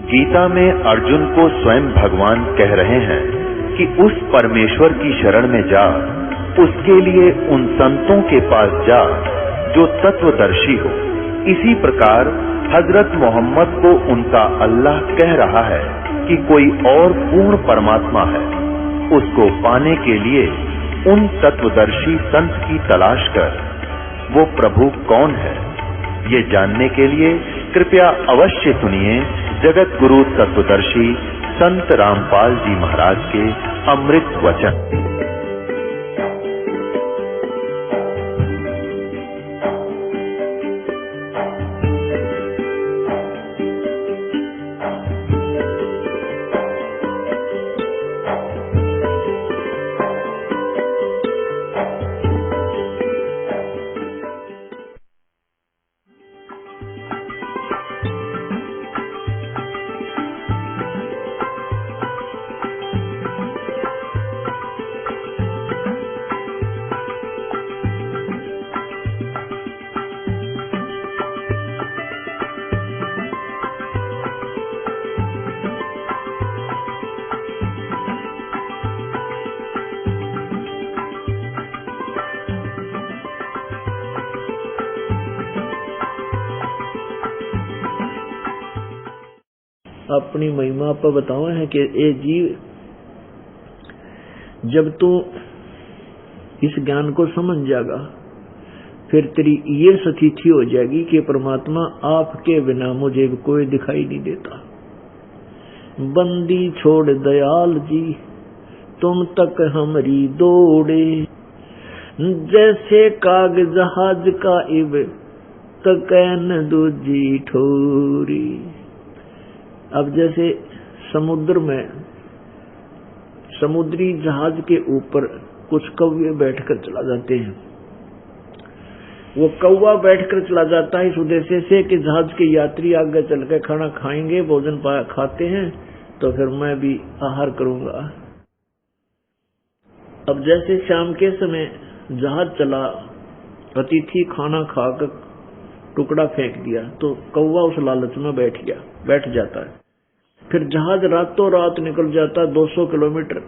गीता में अर्जुन को स्वयं भगवान कह रहे हैं कि उस परमेश्वर की शरण में जा, उसके लिए उन संतों के पास जा जो तत्वदर्शी हो। इसी प्रकार हजरत मोहम्मद को उनका अल्लाह कह रहा है कि कोई और पूर्ण परमात्मा है। उसको पाने के लिए उन तत्वदर्शी संत की तलाश कर। वो प्रभु कौन है, ये जानने के लिए कृपया अवश्य सुनिए जगत गुरु तत्वदर्शी संत रामपाल जी महाराज के अमृत वचन। अपनी महिमा पर बताओ है कि ए जीव, जब तू इस ज्ञान को समझ जाएगा, फिर तेरी ये स्थिति हो जाएगी कि परमात्मा आपके बिना मुझे कोई दिखाई नहीं देता। बंदी छोड़ दयाल जी, तुम तक हमारी दौड़े, जैसे काग जहाज का इब तकैन दूजी ठोरी। अब जैसे समुद्र में समुद्री जहाज के ऊपर कुछ कौवे बैठकर चला जाते हैं। वो कौवा बैठकर चला जाता है इस उद्देश्य से कि जहाज के यात्री आगे चल के खाना खाएंगे, भोजन खाते हैं, तो फिर मैं भी आहार करूंगा। अब जैसे शाम के समय जहाज चला, अतिथि खाना खाकर टुकड़ा फेंक दिया, तो कौवा उस लालच में बैठ जाता है। फिर जहाज रातों रात निकल जाता 200 किलोमीटर,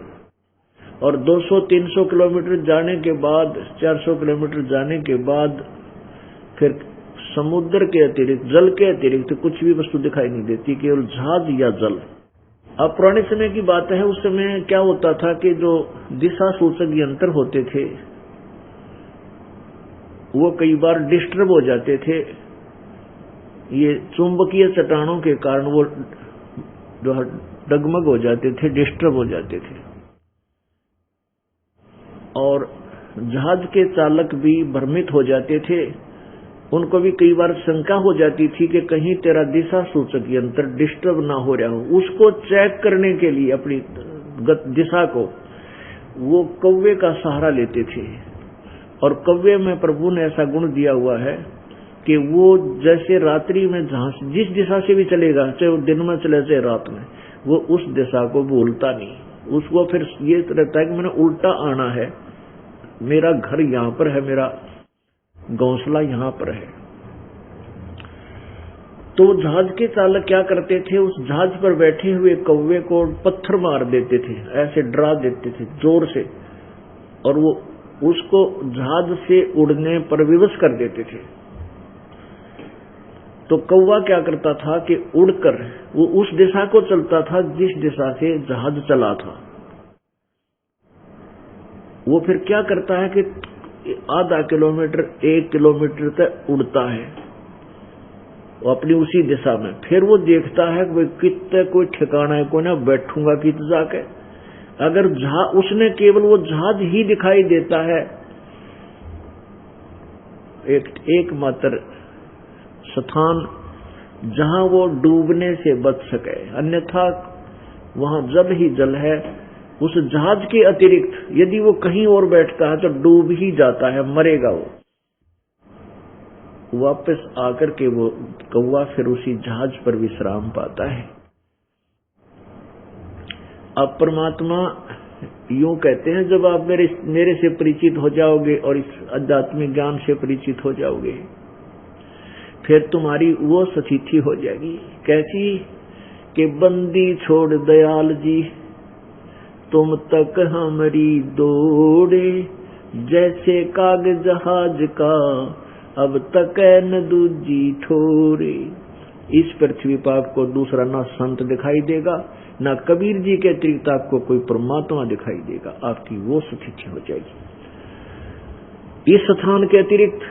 और 200-300 किलोमीटर जाने के बाद, 400 किलोमीटर जाने के बाद फिर समुद्र के अतिरिक्त, जल के अतिरिक्त कुछ भी वस्तु दिखाई नहीं देती, केवल जहाज या जल। अब पुराने समय की बात है, उस समय क्या होता था कि जो दिशा सूचक यंत्र होते थे वो कई बार डिस्टर्ब हो जाते थे। ये चुंबकीय चट्टानों के कारण वो जो डगमग हो जाते थे, डिस्टर्ब हो जाते थे, और जहाज के चालक भी भ्रमित हो जाते थे। उनको भी कई बार शंका हो जाती थी कि कहीं तेरा दिशा सूचक यंत्र डिस्टर्ब ना हो रहा हो। उसको चेक करने के लिए अपनी दिशा को वो कौवे का सहारा लेते थे। और कौवे में प्रभु ने ऐसा गुण दिया हुआ है कि वो जैसे रात्रि में जहां जिस दिशा से भी चलेगा, चाहे वो दिन में चले चाहे रात में, वो उस दिशा को भूलता नहीं। उसको फिर ये रहता है कि मैंने उल्टा आना है, मेरा घर यहाँ पर है, मेरा घोंसला यहाँ पर है। तो जहाज के चालक क्या करते थे, उस जहाज पर बैठे हुए कौवे को पत्थर मार देते थे, ऐसे डरा देते थे जोर से, और वो उसको जहाज से उड़ने पर विवश कर देते थे। तो कौवा क्या करता था कि उड़कर वो उस दिशा को चलता था जिस दिशा से जहाज चला था। वो फिर क्या करता है कि आधा किलोमीटर 1 किलोमीटर तक उड़ता है वो अपनी उसी दिशा में। फिर वो देखता है कि कितने कोई ठिकाना है, कोई ना बैठूंगा कित जाके। अगर उसने केवल वो जहाज ही दिखाई देता है, एकमात्र स्थान जहां वो डूबने से बच सके, अन्यथा वहां जल ही जल है। उस जहाज के अतिरिक्त यदि वो कहीं और बैठता है तो डूब ही जाता है, मरेगा वो। वापस आकर के वो कौवा फिर उसी जहाज पर विश्राम पाता है। अब परमात्मा यूं कहते हैं, जब आप मेरे से परिचित हो जाओगे और इस आध्यात्मिक ज्ञान से परिचित हो जाओगे, फिर तुम्हारी वो स्थिति हो जाएगी। कैसी कि बंदी छोड़ दयाल जी तुम तक हमारी दौड़े, जैसे कागज जहाज का अब तक न दूजी ठोरे। इस पृथ्वी पर आपको दूसरा ना संत दिखाई देगा, ना कबीर जी के अतिरिक्त आपको कोई परमात्मा दिखाई देगा। आपकी वो स्थिति हो जाएगी। इस स्थान के अतिरिक्त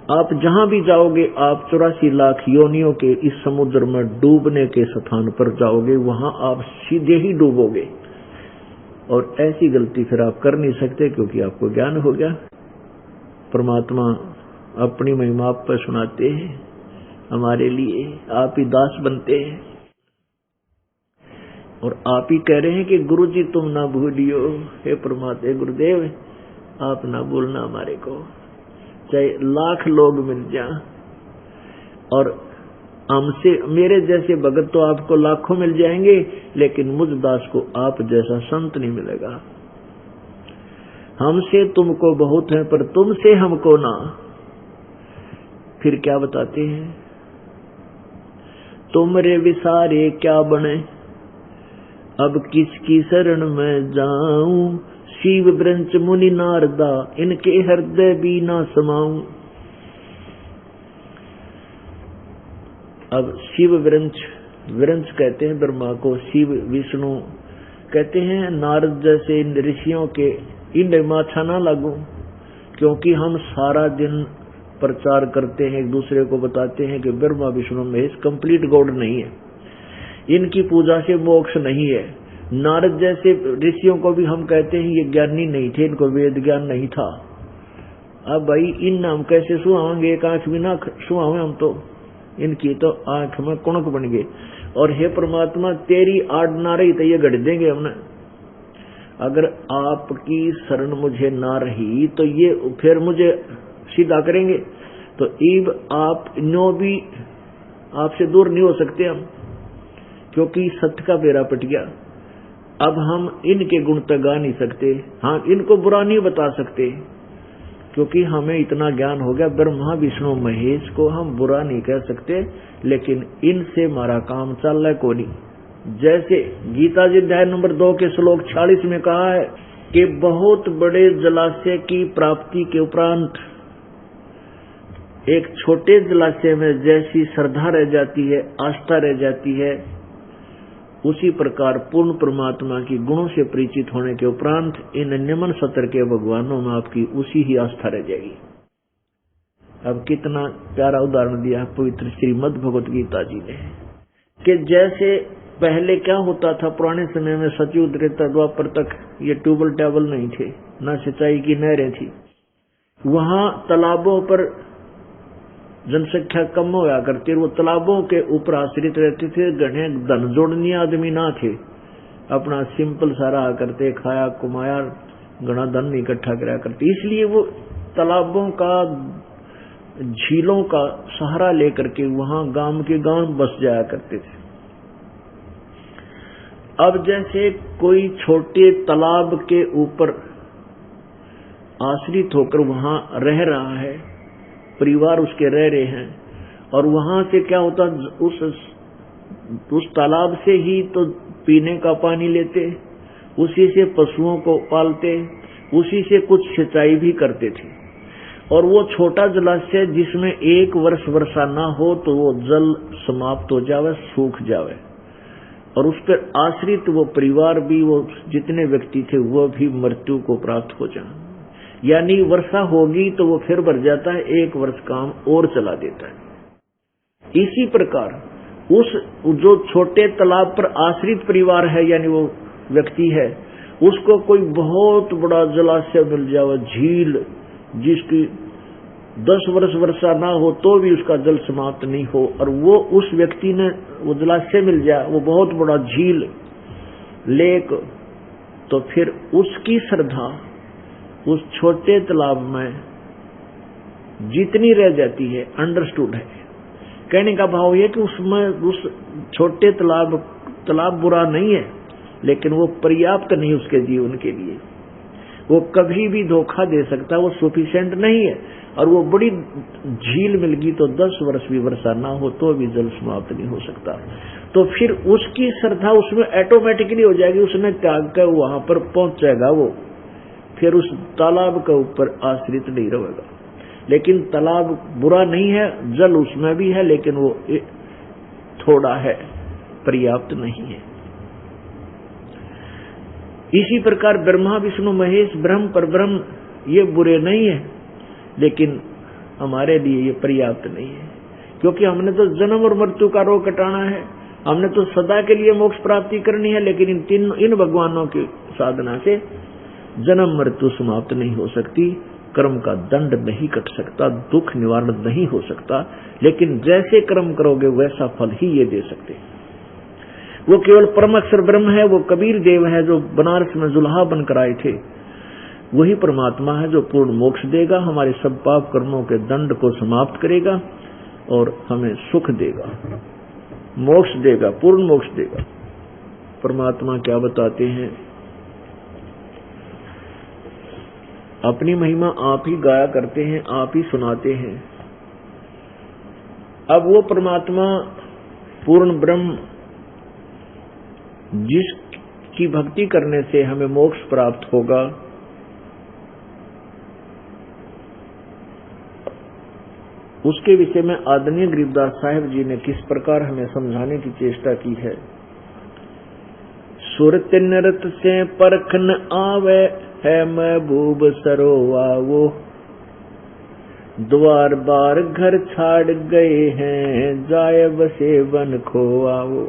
आप जहां भी जाओगे, आप 84 लाख योनियों के इस समुद्र में डूबने के स्थान पर जाओगे, वहां आप सीधे ही डूबोगे। और ऐसी गलती फिर आप कर नहीं सकते, क्योंकि आपको ज्ञान हो गया। परमात्मा अपनी महिमा आप पर सुनाते हैं, हमारे लिए आप ही दास बनते हैं। और आप ही कह रहे हैं कि गुरु जी तुम ना भूलियो, हे परमात्मा गुरुदेव आप ना भूलना हमारे को, चाहे लाख लोग मिल जाएं। और हमसे मेरे जैसे भगत तो आपको लाखों मिल जाएंगे, लेकिन मुझ दास को आप जैसा संत नहीं मिलेगा। हमसे तुमको बहुत है, पर तुमसे हमको ना। फिर क्या बताते हैं, तुमरे विसारे क्या बने, अब किसकी शरण में जाऊं, शिव ब्रंच मुनि नारदा इनके हृदय भी ना समाऊं। अब शिव वृंच, वृंच कहते हैं ब्रह्मा को, शिव विष्णु कहते हैं। नारद जैसे ऋषियों के इन माथा ना लागू, क्योंकि हम सारा दिन प्रचार करते हैं, एक दूसरे को बताते हैं कि ब्रह्मा विष्णु महेश कंप्लीट गॉड नहीं है, इनकी पूजा से मोक्ष नहीं है। नारद जैसे ऋषियों को भी हम कहते हैं ये ज्ञानी नहीं थे, इनको वेद ज्ञान नहीं था। अब भाई इन नाम कैसे सुहावेंगे, एक आंख भी ना सुहावे हम तो, इनकी तो आंख में कुणक बन गए। और हे परमात्मा तेरी आड़ ना रही तो ये गढ़ देंगे हमने। अगर आपकी शरण मुझे ना रही तो ये फिर मुझे सीधा करेंगे। तो ईब आप नो भी आपसे दूर नहीं हो सकते हम, क्योंकि सत्य का बेड़ा पट गया। अब हम इनके गुण तक गा नहीं सकते, हाँ इनको बुरा नहीं बता सकते, क्योंकि हमें इतना ज्ञान हो गया। ब्रह्मा विष्णु महेश को हम बुरा नहीं कह सकते, लेकिन इनसे हमारा काम चल रहा है को नहीं। जैसे गीता जी अध्याय नंबर 2 के श्लोक 46 में कहा है कि बहुत बड़े जलाशय की प्राप्ति के उपरांत एक छोटे जलाशय में जैसी श्रद्धा रह जाती है, आस्था रह जाती है, उसी प्रकार पूर्ण परमात्मा की गुणों से परिचित होने के उपरांत इन निम्न सत्र के भगवानों में आपकी उसी ही आस्था रह जाएगी। अब कितना प्यारा उदाहरण दिया पवित्र श्रीमद् भगवत गीता जी ने, कि जैसे पहले क्या होता था, पुराने समय में सतयुग त्रेता द्वापर तक ये ट्यूबल टैबल नहीं थे, न सिंचाई की नहरें थी। वहां तालाबों पर जनसंख्या कम होया करती, वो तालाबों के ऊपर आश्रित रहते थे। घने धन जोड़नी आदमी ना थे, अपना सिंपल सारा करते, खाया कमाया, घना धन इकट्ठा कराया करते। इसलिए वो तालाबों का, झीलों का सहारा लेकर के वहां गांव के गांव बस जाया करते थे। अब जैसे कोई छोटे तालाब के ऊपर आश्रित होकर वहां रह रहा है, परिवार उसके रह रहे हैं, और वहां से क्या होता, उस तालाब से ही तो पीने का पानी लेते, उसी से पशुओं को पालते, उसी से कुछ सिंचाई भी करते थे। और वो छोटा जलाशय जिसमें एक वर्ष वर्षा ना हो तो वो जल समाप्त हो जावे, सूख जावे, और उस पर आश्रित वो परिवार भी, वो जितने व्यक्ति थे वो भी मृत्यु को प्राप्त हो जाए। यानी वर्षा होगी तो वो फिर भर जाता है, एक वर्ष काम और चला देता है। इसी प्रकार उस जो छोटे तालाब पर आश्रित परिवार है, यानी वो व्यक्ति है, उसको कोई बहुत बड़ा जलाशय मिल जाए, झील जिसकी 10 वर्ष वर्षा ना हो तो भी उसका जल समाप्त नहीं हो, और वो उस व्यक्ति ने वो जलाशय मिल जाए, वो बहुत बड़ा झील लेक, तो फिर उसकी श्रद्धा उस छोटे तालाब में जितनी रह जाती है, अंडरस्टूड है। कहने का भाव यह कि उसमें उस छोटे तालाब बुरा नहीं है, लेकिन वो पर्याप्त नहीं उसके जीवन के लिए। वो कभी भी धोखा दे सकता, वो सफिशिएंट नहीं है। और वो बड़ी झील मिल गई तो 10 वर्ष भी वर्षा ना हो तो भी जल समाप्त नहीं हो सकता। तो फिर उसकी श्रद्धा उसमें ऑटोमेटिकली हो जाएगी, उसने त्याग कर वहां पर पहुंच जाएगा, वो फिर उस तालाब के ऊपर आश्रित नहीं रहेगा। लेकिन तालाब बुरा नहीं है, जल उसमें भी है, लेकिन वो थोड़ा है, पर्याप्त नहीं है। इसी प्रकार ब्रह्मा विष्णु महेश ब्रह्म पर ब्रह्म ये बुरे नहीं है, लेकिन हमारे लिए ये पर्याप्त नहीं है, क्योंकि हमने तो जन्म और मृत्यु का रोग कटाना है, हमने तो सदा के लिए मोक्ष प्राप्ति करनी है। लेकिन इन भगवानों की साधना से जन्म मृत्यु समाप्त नहीं हो सकती, कर्म का दंड नहीं कट सकता, दुख निवारण नहीं हो सकता, लेकिन जैसे कर्म करोगे वैसा फल ही ये दे सकते। वो केवल परम अक्षर ब्रह्म है, वो कबीर देव है जो बनारस में जुल्हा बनकर आए थे, वही परमात्मा है जो पूर्ण मोक्ष देगा, हमारे सब पाप कर्मों के दंड को समाप्त करेगा और हमें सुख देगा, मोक्ष देगा, पूर्ण मोक्ष देगा। परमात्मा क्या बताते हैं? अपनी महिमा आप ही गाया करते हैं, आप ही सुनाते हैं। अब वो परमात्मा पूर्ण ब्रह्म जिसकी भक्ति करने से हमें मोक्ष प्राप्त होगा, उसके विषय में आदरणीय गरीबदास साहिब जी ने किस प्रकार हमें समझाने की चेष्टा की है। सुरत नरत से परखन आवे है महबूब सरोवा, वो द्वार बार घर छाड़ गए हैं, जाए बसे बन खोआ वो।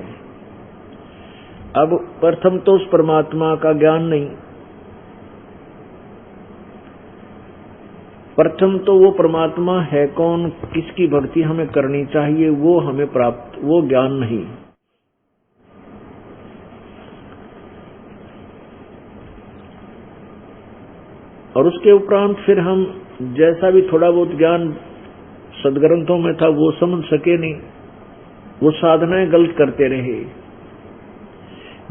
अब प्रथम तो उस परमात्मा का ज्ञान नहीं, प्रथम तो वो परमात्मा है कौन, किसकी भक्ति हमें करनी चाहिए, वो हमें प्राप्त, वो ज्ञान नहीं। और उसके उपरांत फिर हम जैसा भी थोड़ा बहुत ज्ञान सदग्रंथों में था वो समझ सके नहीं, वो साधनाएं गलत करते रहे।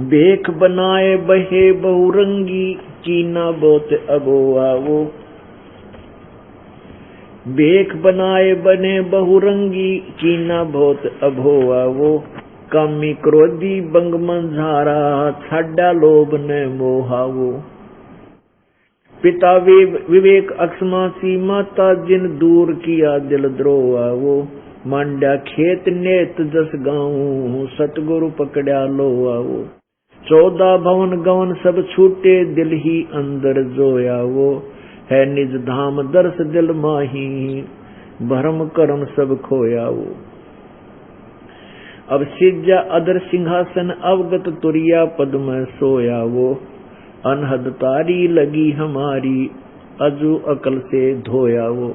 बेख बनाए बहे बहुरंगी, कीना बहुत अगोआ वो। बेख बनाए बने बहुरंगी, कीना बहुत अभोआ वो। कामी क्रोधी बंग मंझारा, छाड़ा लोभ ने मोहा वो। पिता विवेक अक्षमासी, माता जिन दूर किया दिल द्रोहा वो। मांड्या खेत नेत जस गाऊं, सतगुरु पकड़ा लोआ वो। 14 भवन गवन सब छूटे, दिल ही अंदर जोया वो। है निज धाम दर्श दिल माही, भरम कर्म सब खोया वो। अब सिज्जा अदर सिंहासन, अवगत तुरिया पद में सोया वो। अनहद तारी लगी हमारी, अजू अकल से धोया वो।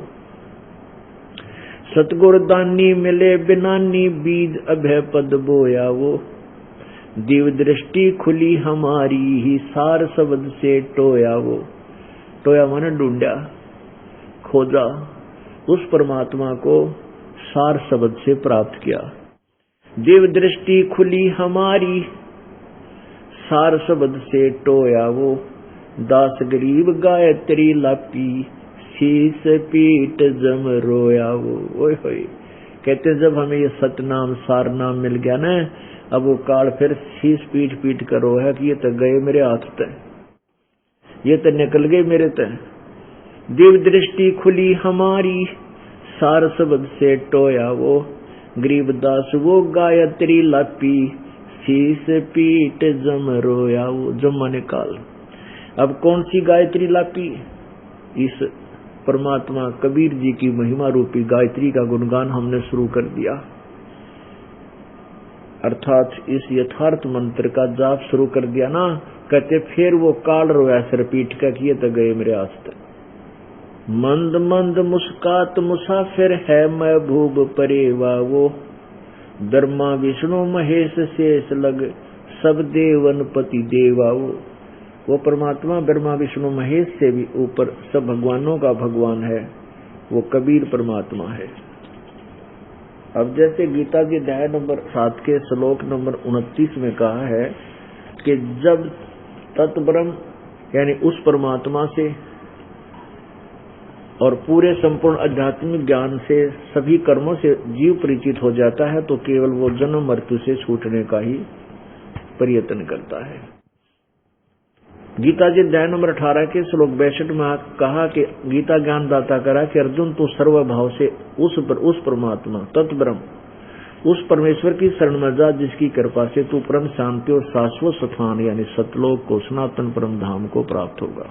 सतगुर दानी मिले बिनानी, बीज अभय पद बोया वो। दिव्य दृष्टि खुली हमारी, ही सार शब्द से टोया वो। टोया माने ढूंढा, खोजा, उस परमात्मा को सार शब्द से प्राप्त किया। दिव्य दृष्टि खुली हमारी, सार शब्द से टोया वो। दास गरीब गायत्री लापी, शीस पीट जम रोया वो। ओए होए, कहते जब हमें ये सतनाम सार नाम मिल गया ना, अब वो काल फिर शीस पीट पीट कर रो है कि ये तो गए मेरे हाथ तय, ये तो निकल गए मेरे तय। दिव्य दृष्टि खुली हमारी, सार शब्द से टोया वो। गरीबदास वो गायत्री लापी, शीस पीट जम रोया वो। जम माने काल। अब कौन सी गायत्री लापी? इस परमात्मा कबीर जी की महिमा रूपी गायत्री का गुणगान हमने शुरू कर दिया, अर्थात इस यथार्थ मंत्र का जाप शुरू कर दिया ना। कहते फिर वो काल रोया सिर पीट का किए तो गए मेरे आस्ते। मंद मंद मुस्कात मुसाफिर है महबूब परेवा वो। ब्रह्मा विष्णु महेश शेष लग, सब देवन पति देवा वो। वो परमात्मा ब्रह्मा विष्णु महेश से भी ऊपर सब भगवानों का भगवान है, वो कबीर परमात्मा है। अब जैसे गीता जी अध्याय नंबर 7 के श्लोक नंबर 29 में कहा है कि जब तत्ब्रह्म यानी उस परमात्मा से और पूरे संपूर्ण आध्यात्मिक ज्ञान से सभी कर्मों से जीव परिचित हो जाता है तो केवल वो जन्म मृत्यु से छूटने का ही प्रयत्न करता है। गीता जी अध्याय नंबर 18 के श्लोक 62 में कहा कि गीता ज्ञान दाता करा कि अर्जुन तो सर्वभाव से उस परमात्मा तत्ब्रह्म, उस परमेश्वर की शरण में जा जिसकी कृपा से तू परम शांति और शाश्वत स्थान यानी सतलोक को, सनातन परम धाम को प्राप्त होगा।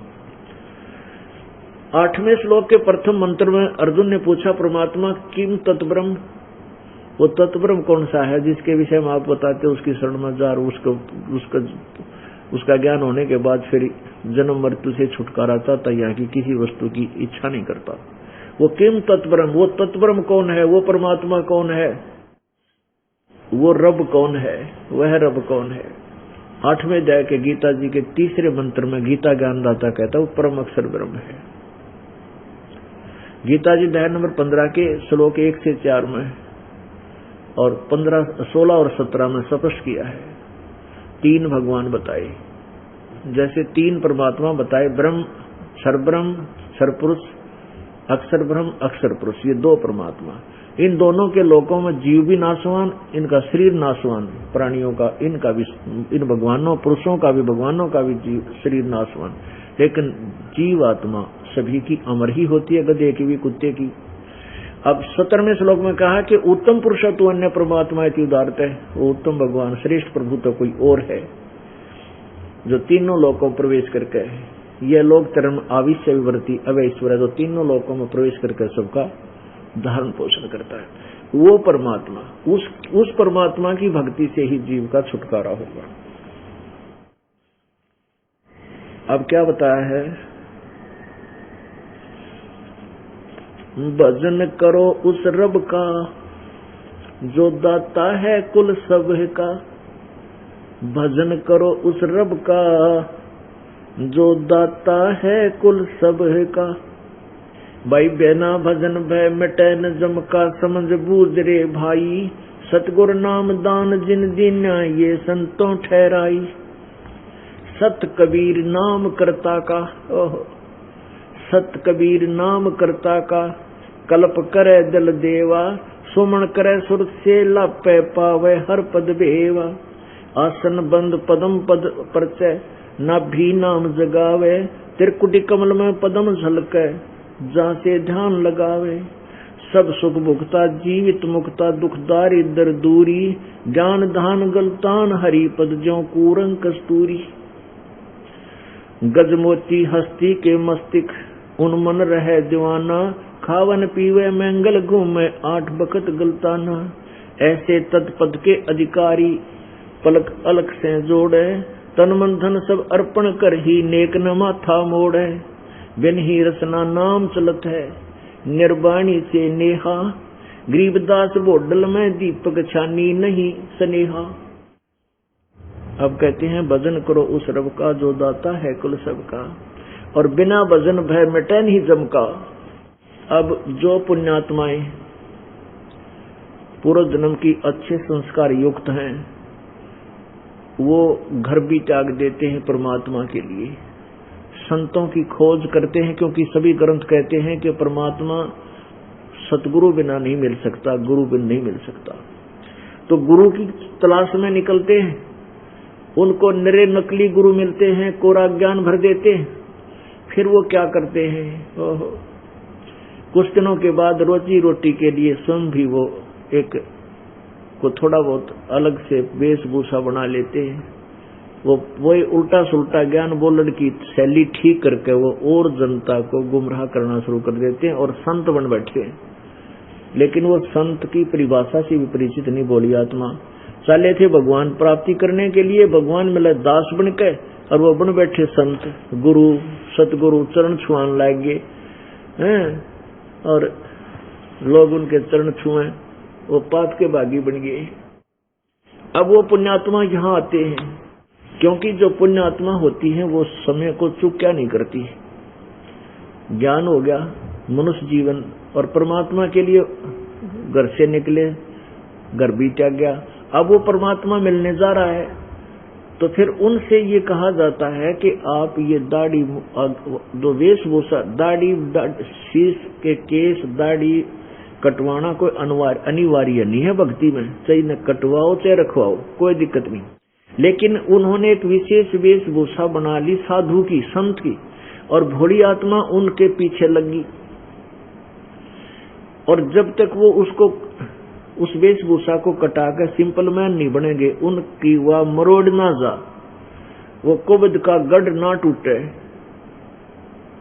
8वें श्लोक के प्रथम मंत्र में अर्जुन ने पूछा, परमात्मा किम तत्ब्रह्म, वो तत्ब्रह्म कौन सा है जिसके विषय में आप बताते उसकी शरण में जा, उसका ज्ञान होने के बाद फिर जन्म मृत्यु से छुटकारा चाहता, यहाँ की किसी वस्तु की इच्छा नहीं करता। वो किम तत्ब्रह्म, वो तत्ब्रह्म कौन है, वो परमात्मा कौन है, वो रब कौन है, वह रब कौन है। 8वें अध्याय के गीता जी के 3रे मंत्र में गीता ज्ञानदाता कहता है वो परम अक्षर ब्रह्म है। गीता जी अध्याय नंबर 15 के श्लोक 1 से 4 में और 15, 16 और 17 में स्पष्ट किया है। 3 भगवान बताए, जैसे 3 परमात्मा बताए, ब्रह्म, क्षरब्रह्म, क्षरपुरुष, अक्षर ब्रह्म, अक्षर पुरुष, ये 2 परमात्मा। इन दोनों के लोकों में जीव भी नाशवान, इनका शरीर नाशवान, प्राणियों का, इनका भी, इन भगवानों पुरुषों का भी, भगवानों का भी शरीर नाशवान, लेकिन जीव आत्मा सभी की अमर ही होती है, गधे की भी, कुत्ते की। अब 17वें श्लोक में कहा कि उत्तम पुरुष तो अन्य परमात्मा इति उदारत है, वो उत्तम भगवान श्रेष्ठ प्रभु तो कोई और है जो तीनों लोकों में प्रवेश करके, ये लोक धर्म आविश्य विवर्ती अवैश्वर है, जो तीनों लोकों में प्रवेश करके सबका धारण पोषण करता है। वो परमात्मा, उस परमात्मा की भक्ति से ही जीव का छुटकारा होगा। अब क्या बताया है, भजन करो उस रब का जो दाता है कुल सब का, भजन करो उस रब का जो दाता है कुल सब का। भाई बिना भजन भय मिटे न जम का, समझ बूझ रे भाई, सतगुर नाम दान जिन दीन्या ये संतों ठहराई। सत कबीर नाम करता का, सत कबीर नाम करता का, कल्प करे दल देवा, सुमन करे सुर से लापे पावे हर पद बेवा। आसन बंद पदम पद परचय, नाभि नाम जगावे, त्रिकुटी कमल में पदम झलके, जहाँ से ध्यान लगावे। सब सुख भुगता जीवित मुक्ता, दुख दारिद्र दूरी, ज्ञान धान गलतान हरि पद ज्यों कूरंग कस्तूरी। गजमोती हस्ती के मस्तिक उन्मन रहे दीवाना, खावन पीवे मंगल घूमे 8 बखत गलताना। ऐसे तत्पद के अधिकारी पलक अलग से जोड़े, तन मन धन सब अर्पण कर ही नेक न माथा मोड़े। बिन ही रसना नाम चलत है निर्वाणी से नेहा, गरीबदास बोडल में दीपक छानी नहीं स्नेहा। अब कहते हैं भजन करो उस रब का जो दाता है कुल सबका, और बिना भजन भय मिटे नहीं जम का। अब जो पुण्यात्माएं पूर्व जन्म की अच्छे संस्कार युक्त हैं, वो घर भी त्याग देते हैं परमात्मा के लिए, संतों की खोज करते हैं, क्योंकि सभी ग्रंथ कहते हैं कि परमात्मा सतगुरु बिना नहीं मिल सकता, गुरु बिना नहीं मिल सकता। तो गुरु की तलाश में निकलते हैं, उनको निरे नकली गुरु मिलते हैं, कोरा ज्ञान भर देते हैं। फिर वो क्या करते हैं, कुछ दिनों के बाद रोजी रोटी के लिए स्वयं भी वो एक को थोड़ा बहुत अलग से वेशभूषा बना लेते हैं। वही उल्टा सुल्टा ज्ञान बोलने की शैली ठीक करके वो और जनता को गुमराह करना शुरू कर देते हैं और संत बन बैठे हैं। लेकिन वो संत की परिभाषा से भी परिचित नहीं भोली आत्मा। चले थे भगवान प्राप्ति करने के लिए, भगवान मिले दास बन के, और वो बन बैठे संत, गुरु सतगुरु चरण छुआन लग गए हैं, और लोग उनके चरण छुए, वो पाप के भागी बन गए। अब वो पुण्यात्मा यहाँ आते हैं, क्योंकि जो पुण्यात्मा होती है वो समय को चूक क्या नहीं करती। ज्ञान हो गया, मनुष्य जीवन और परमात्मा के लिए घर से निकले, घर भी त्याग गया, अब वो परमात्मा मिलने जा रहा है, तो फिर उनसे ये कहा जाता है कि आप ये दाढ़ी, जो वेशभूषा, दाढ़ी, शीश के केस, दाढ़ी कटवाना कोई अनिवार्य नहीं है भक्ति में, चाहे न कटवाओ चाहे रखवाओ, कोई दिक्कत नहीं। लेकिन उन्होंने एक विशेष वेशभूषा बना ली साधु की, संत की, और भोली आत्मा उनके पीछे लगी। और जब तक वो उसको, उस वेशभूषा को कटाकर सिंपल मैन नहीं बनेंगे, उनकी वह मरोड़ ना जा, वो कुबद का गढ़ ना टूटे,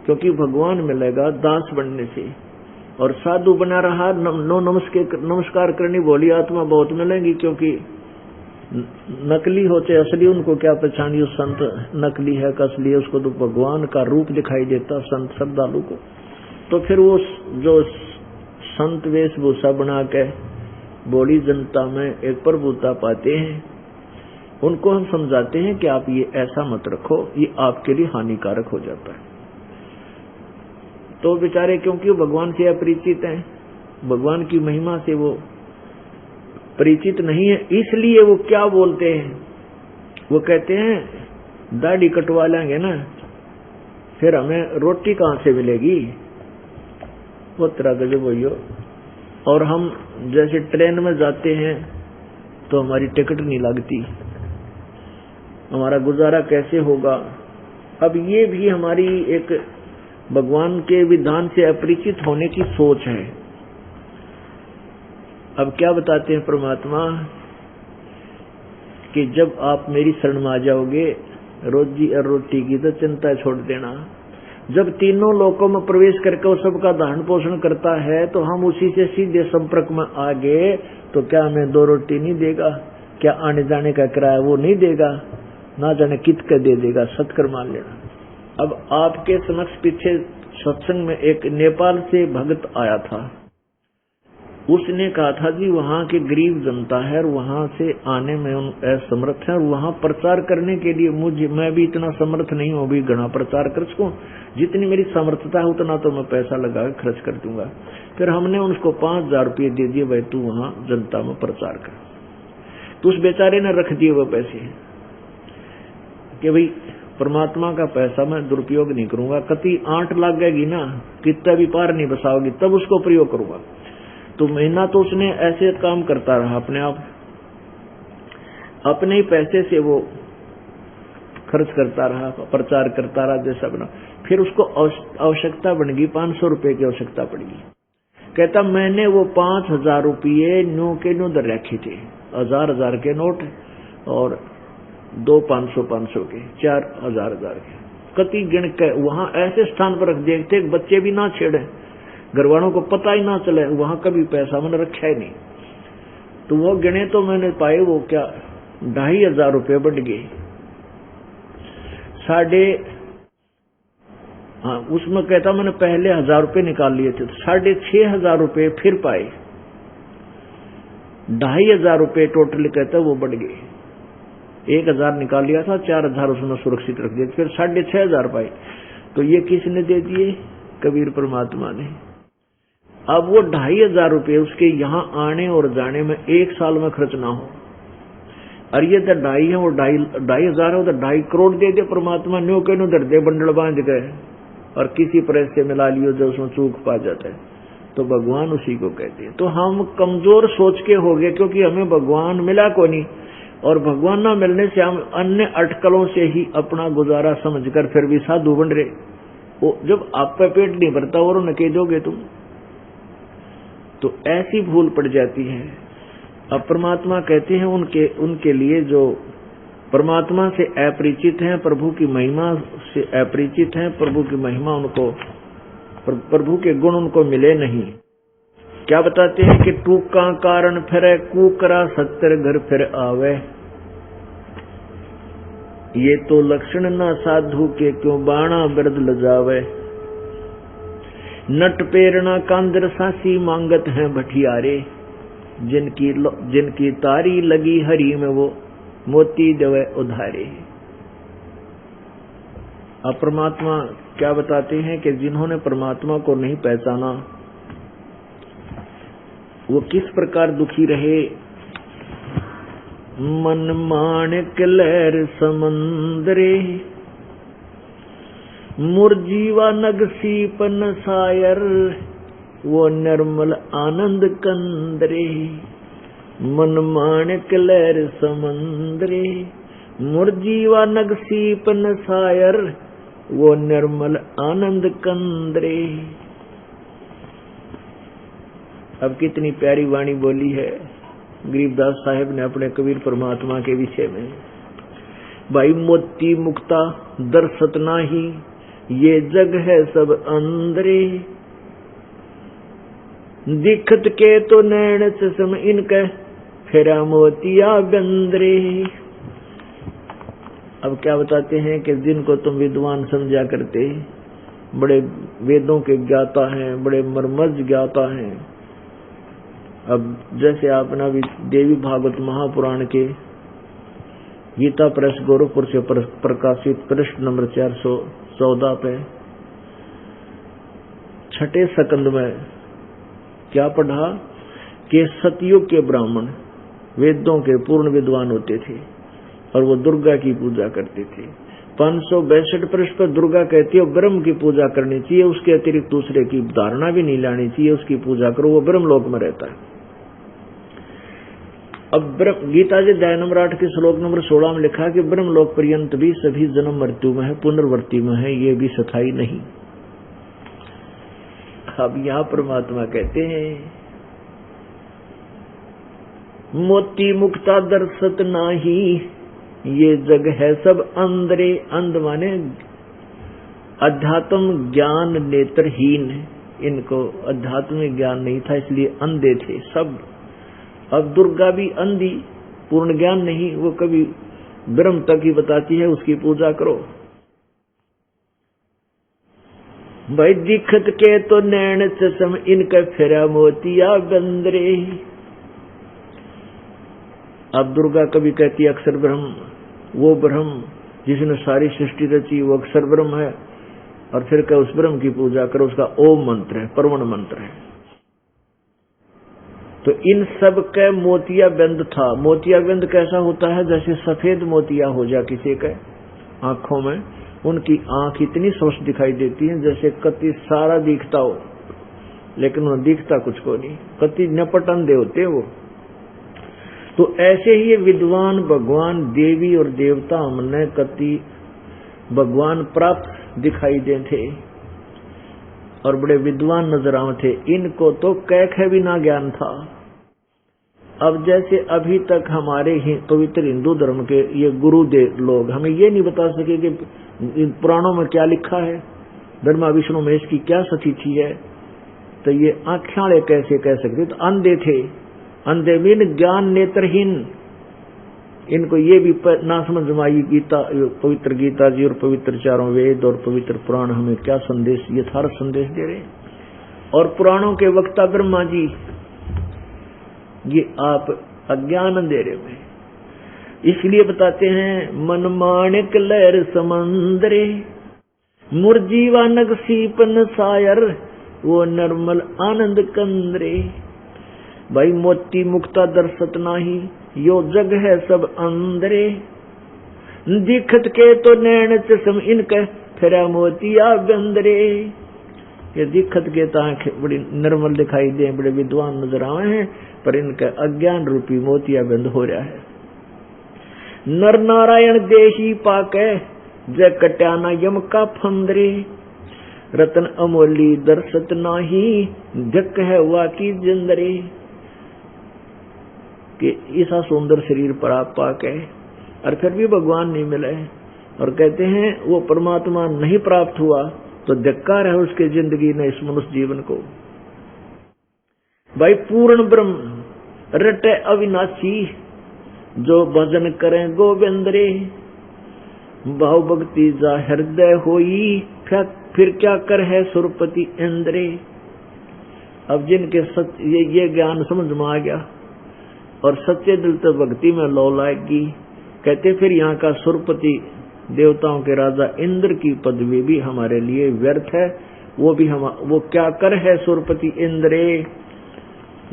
क्योंकि भगवान मिलेगा दास बनने से। और साधु बना रहा, नमस्कार करनी भोली आत्मा बहुत मिलेंगी, क्योंकि नकली होते असली उनको क्या पहचानिए, संत नकली है का असली है, उसको तो भगवान का रूप दिखाई देता संत श्रद्धालु को। तो फिर वो जो संत वेशभूषा बना के बड़ी जनता में एक प्रभुता पाते हैं, उनको हम समझाते हैं कि आप ये ऐसा मत रखो, ये आपके लिए हानिकारक हो जाता है। तो बेचारे क्योंकि भगवान से अपरिचित हैं, भगवान की महिमा से वो परिचित नहीं है, इसलिए वो क्या बोलते हैं, वो कहते हैं दाढ़ी कटवा लेंगे ना, फिर हमें रोटी कहाँ से मिलेगी, वो तरह का जो भैया। और हम जैसे ट्रेन में जाते हैं तो हमारी टिकट नहीं लगती, हमारा गुजारा कैसे होगा। अब ये भी हमारी एक भगवान के विधान से अपरिचित होने की सोच है। अब क्या बताते हैं परमात्मा कि जब आप मेरी शरण में आ जाओगे, रोजी और रोटी की तो चिंता छोड़ देना। जब तीनों लोकों में प्रवेश करके वो सबका धारण पोषण करता है, तो हम उसी से सीधे संपर्क में आ गए, तो क्या हमें 2 रोटी नहीं देगा? क्या आने जाने का किराया वो नहीं देगा? ना जाने कित के दे देगा, सत्कर मान लेना। अब आपके समक्ष पीछे सत्संग में एक नेपाल से भक्त आया था, उसने कहा था जी वहाँ के गरीब जनता है और वहाँ से आने में असमर्थ है, और वहाँ प्रचार करने के लिए मैं भी इतना समर्थ नहीं हूँ भी घना प्रचार कर सकूं, जितनी मेरी समर्थता है उतना तो मैं पैसा लगा खर्च कर दूंगा। फिर हमने उसको 5,000 रुपये दे दिए, भाई तू वहाँ जनता में प्रचार कर। तो उस बेचारे ने रख दिए वो पैसे कि भाई परमात्मा का पैसा मैं दुरुपयोग नहीं करूंगा, कति 8 लगेगी ना, कितना भी पार नहीं बसाओगी, तब उसको प्रयोग करूंगा। तो महीना तो उसने ऐसे काम करता रहा, अपने आप अपने ही पैसे से वो खर्च करता रहा, प्रचार करता रहा जैसा बना। फिर उसको आवश्यकता बन गई, 500 रुपए की आवश्यकता पड़ेगी। कहता मैंने वो 5,000 रुपये न्यू के न्यू दर रखे थे, 1,000 के नोट और 2 500 के, 4,000 के, कति गिण के वहां ऐसे स्थान पर रख देखते बच्चे भी ना छेड़े, घर वालों को पता ही ना चले, वहां कभी पैसा मैंने रखा ही नहीं। तो वो गिने तो मैंने पाए वो क्या 2,500 रुपये बढ़ गए, उसमें कहता मैंने पहले 1,000 रुपये निकाल लिए थे, तो 6,500 रुपये फिर पाए, 2,500 रुपये टोटल कहता वो बढ़ गए। 1,000 निकाल लिया था, 4,000 उसमें सुरक्षित रख दिए, फिर 6,500 पाए। तो ये किसने दे दिए? कबीर परमात्मा ने। अब वो 2,500 रुपये उसके यहाँ आने और जाने में 1 साल में खर्च ना हो, और ये तो 2,500 है, वो 2,500 है, तो 2.5 करोड़ दे दे परमात्मा, न्यू के न्यू दर दे, बंडल बांध गए, और किसी प्रेस से मिला लियो जो उसमें चूक पा जाता है, तो भगवान उसी को कहते हैं। तो हम कमजोर सोच के हो गए, क्योंकि हमें भगवान मिला को नहीं, और भगवान ना मिलने से हम अन्य अटकलों से ही अपना गुजारा समझकर फिर भी साधु बन रहे। वो जब आप पे पेट नहीं भरता और उन्हें कह दोगे तुम, तो ऐसी भूल पड़ जाती है। अब परमात्मा कहते हैं उनके लिए जो परमात्मा से अपरिचित हैं, प्रभु की महिमा से अपरिचित हैं, प्रभु की महिमा उनको, प्रभु के गुण उनको मिले नहीं। क्या बताते हैं कि टूका कारण फिरे, कूकरा 70 घर फिर आवे, ये तो लक्षण ना साधु के क्यों बाणा बिरद लजावे, नट पेरना कांदर सासी मांगत हैं भटियारे, जिनकी तारी लगी हरी में वो मोती देवे उधारे। अब परमात्मा क्या बताते हैं कि जिन्होंने परमात्मा को नहीं पहचाना वो किस प्रकार दुखी रहे। मन माणिक लहर समंदरे, मुरजीवा नग सीपन सायर, वो निर्मल आनंद कंदरे। मन माणिक लहर समंदरे, मुरजीवा नग सीपन सायर, वो निर्मल आनंद कंदरे। अब कितनी प्यारी वाणी बोली है गरीबदास साहेब ने अपने कबीर परमात्मा के विषय में। भाई मोती मुक्ता दर्शत नाही, ये जग है सब अंदरे, दिखत के तो नैन चश्म इनके, फेरा मोतिया बंदरे। अब क्या बताते हैं कि जिनको तुम विद्वान समझा करते, बड़े वेदों के ज्ञाता हैं, बड़े मर्मज्ञ ज्ञाता हैं। अब जैसे आपने अभी देवी भागवत महापुराण के गीता प्रेस गोरखपुर से प्रकाशित पृष्ठ नंबर 414 पे छठे सकंद में क्या पढ़ा कि सतयुग के ब्राह्मण वेदों के पूर्ण विद्वान होते थे और वो दुर्गा की पूजा करते थे। 562 पृष्ठ पर दुर्गा कहती है ब्रह्म की पूजा करनी चाहिए, उसके अतिरिक्त दूसरे की धारणा भी नहीं लानी चाहिए, उसकी पूजा करो, वो ब्रह्म लोक में रहता है। अब गीता जी अध्याय नंबर 8 के श्लोक नंबर 16 में लिखा कि ब्रह्म लोक पर्यंत भी सभी जन्म मृत्यु में है, पुनर्वृत्ति में है, ये भी स्थायी नहीं। अब यहाँ परमात्मा कहते हैं मोती मुक्ता दर्शत नाही, ये जग है सब अंदरे। अंध माने अध्यात्म ज्ञान नेत्रहीन, इनको अध्यात्म ज्ञान नहीं था इसलिए अंधे थे सब। अब दुर्गा भी अंधी, पूर्ण ज्ञान नहीं, वो कभी ब्रह्म तक ही बताती है, उसकी पूजा करो। भाई दिखत के तो नैन चश्म इनका, फेरा मोतिया बंदरे। अब दुर्गा कभी कहती है अक्षर ब्रह्म, वो ब्रह्म जिसने सारी सृष्टि रची वो अक्षर ब्रह्म है, और फिर क्या उस ब्रह्म की पूजा करो, उसका ओम मंत्र है, परवण मंत्र है। तो इन सब का मोतिया बंद था। मोतिया बंद कैसा होता है? जैसे सफेद मोतिया हो जाए किसी के आंखों में, उनकी आंख इतनी स्वस्थ दिखाई देती है जैसे कति सारा दिखता हो, लेकिन वो दिखता कुछ को नहीं, कति नपट अंधे होते वो। तो ऐसे ही विद्वान भगवान देवी और देवता हमने कति भगवान प्राप्त दिखाई दे थे और बड़े विद्वान नजर आए थे, इनको तो कैख भी ना ज्ञान था। अब जैसे अभी तक हमारे ही पवित्र हिंदू धर्म के ये गुरुदेव लोग हमें ये नहीं बता सके कि पुराणों में क्या लिखा है, ब्रह्मा विष्णु महेश की क्या स्थिति है, तो ये आँखें कैसे कह सकते? तो अंधे थे, अंधे मीन ज्ञान नेत्रहीन, इनको ये भी ना समझ में आई गीता, पवित्र गीता जी और पवित्र चारों वेद और पवित्र पुराण हमें क्या संदेश, यथार्थ संदेश दे रहे। और पुराणों के वक्ता ब्रह्मा जी ये आप अज्ञान अंधेरे में, इसलिए बताते हैं मन माणिक लहर समंदरे, मुरजीवा नग सीपन सायर, वो निर्मल आनंद कंदरे। भाई मोती मुक्ता दर्शत नाही, यो जग है सब अंदरे, दिखत के तो नैन चश्म इनके, फेरा मोतिया बंदरे। ये दिखत के तो आंखें बड़ी निर्मल दिखाई दे, बड़े विद्वान नजर आए हैं, पर इनका अज्ञान रूपी मोतिया बंद हो रहा है। नर नारायण देशी पाके, जय कट्याना यम का फंदरे, रतन अमोली दर्शत नाही, धक है वाकी जिंदरे। कि ऐसा सुंदर शरीर पर आप पाके और फिर भी भगवान नहीं मिले, और कहते हैं वो परमात्मा नहीं प्राप्त हुआ तो धिक्कार है उसके जिंदगी ने, इस मनुष्य जीवन को। भाई पूर्ण ब्रह्म रटे अविनाशी, जो भजन करें गोविंद रे, भाव भक्ति जा हृदय होई, फिर क्या कर है सुरपति इंद्रे। अब जिनके ये ज्ञान समझ में आ गया और सच्चे दिल से भक्ति में लौ लाएगी, कहते फिर यहाँ का सुरपति देवताओं के राजा इंद्र की पदवी भी हमारे लिए व्यर्थ है। वो भी वो क्या कर है सुरपति इंद्रे,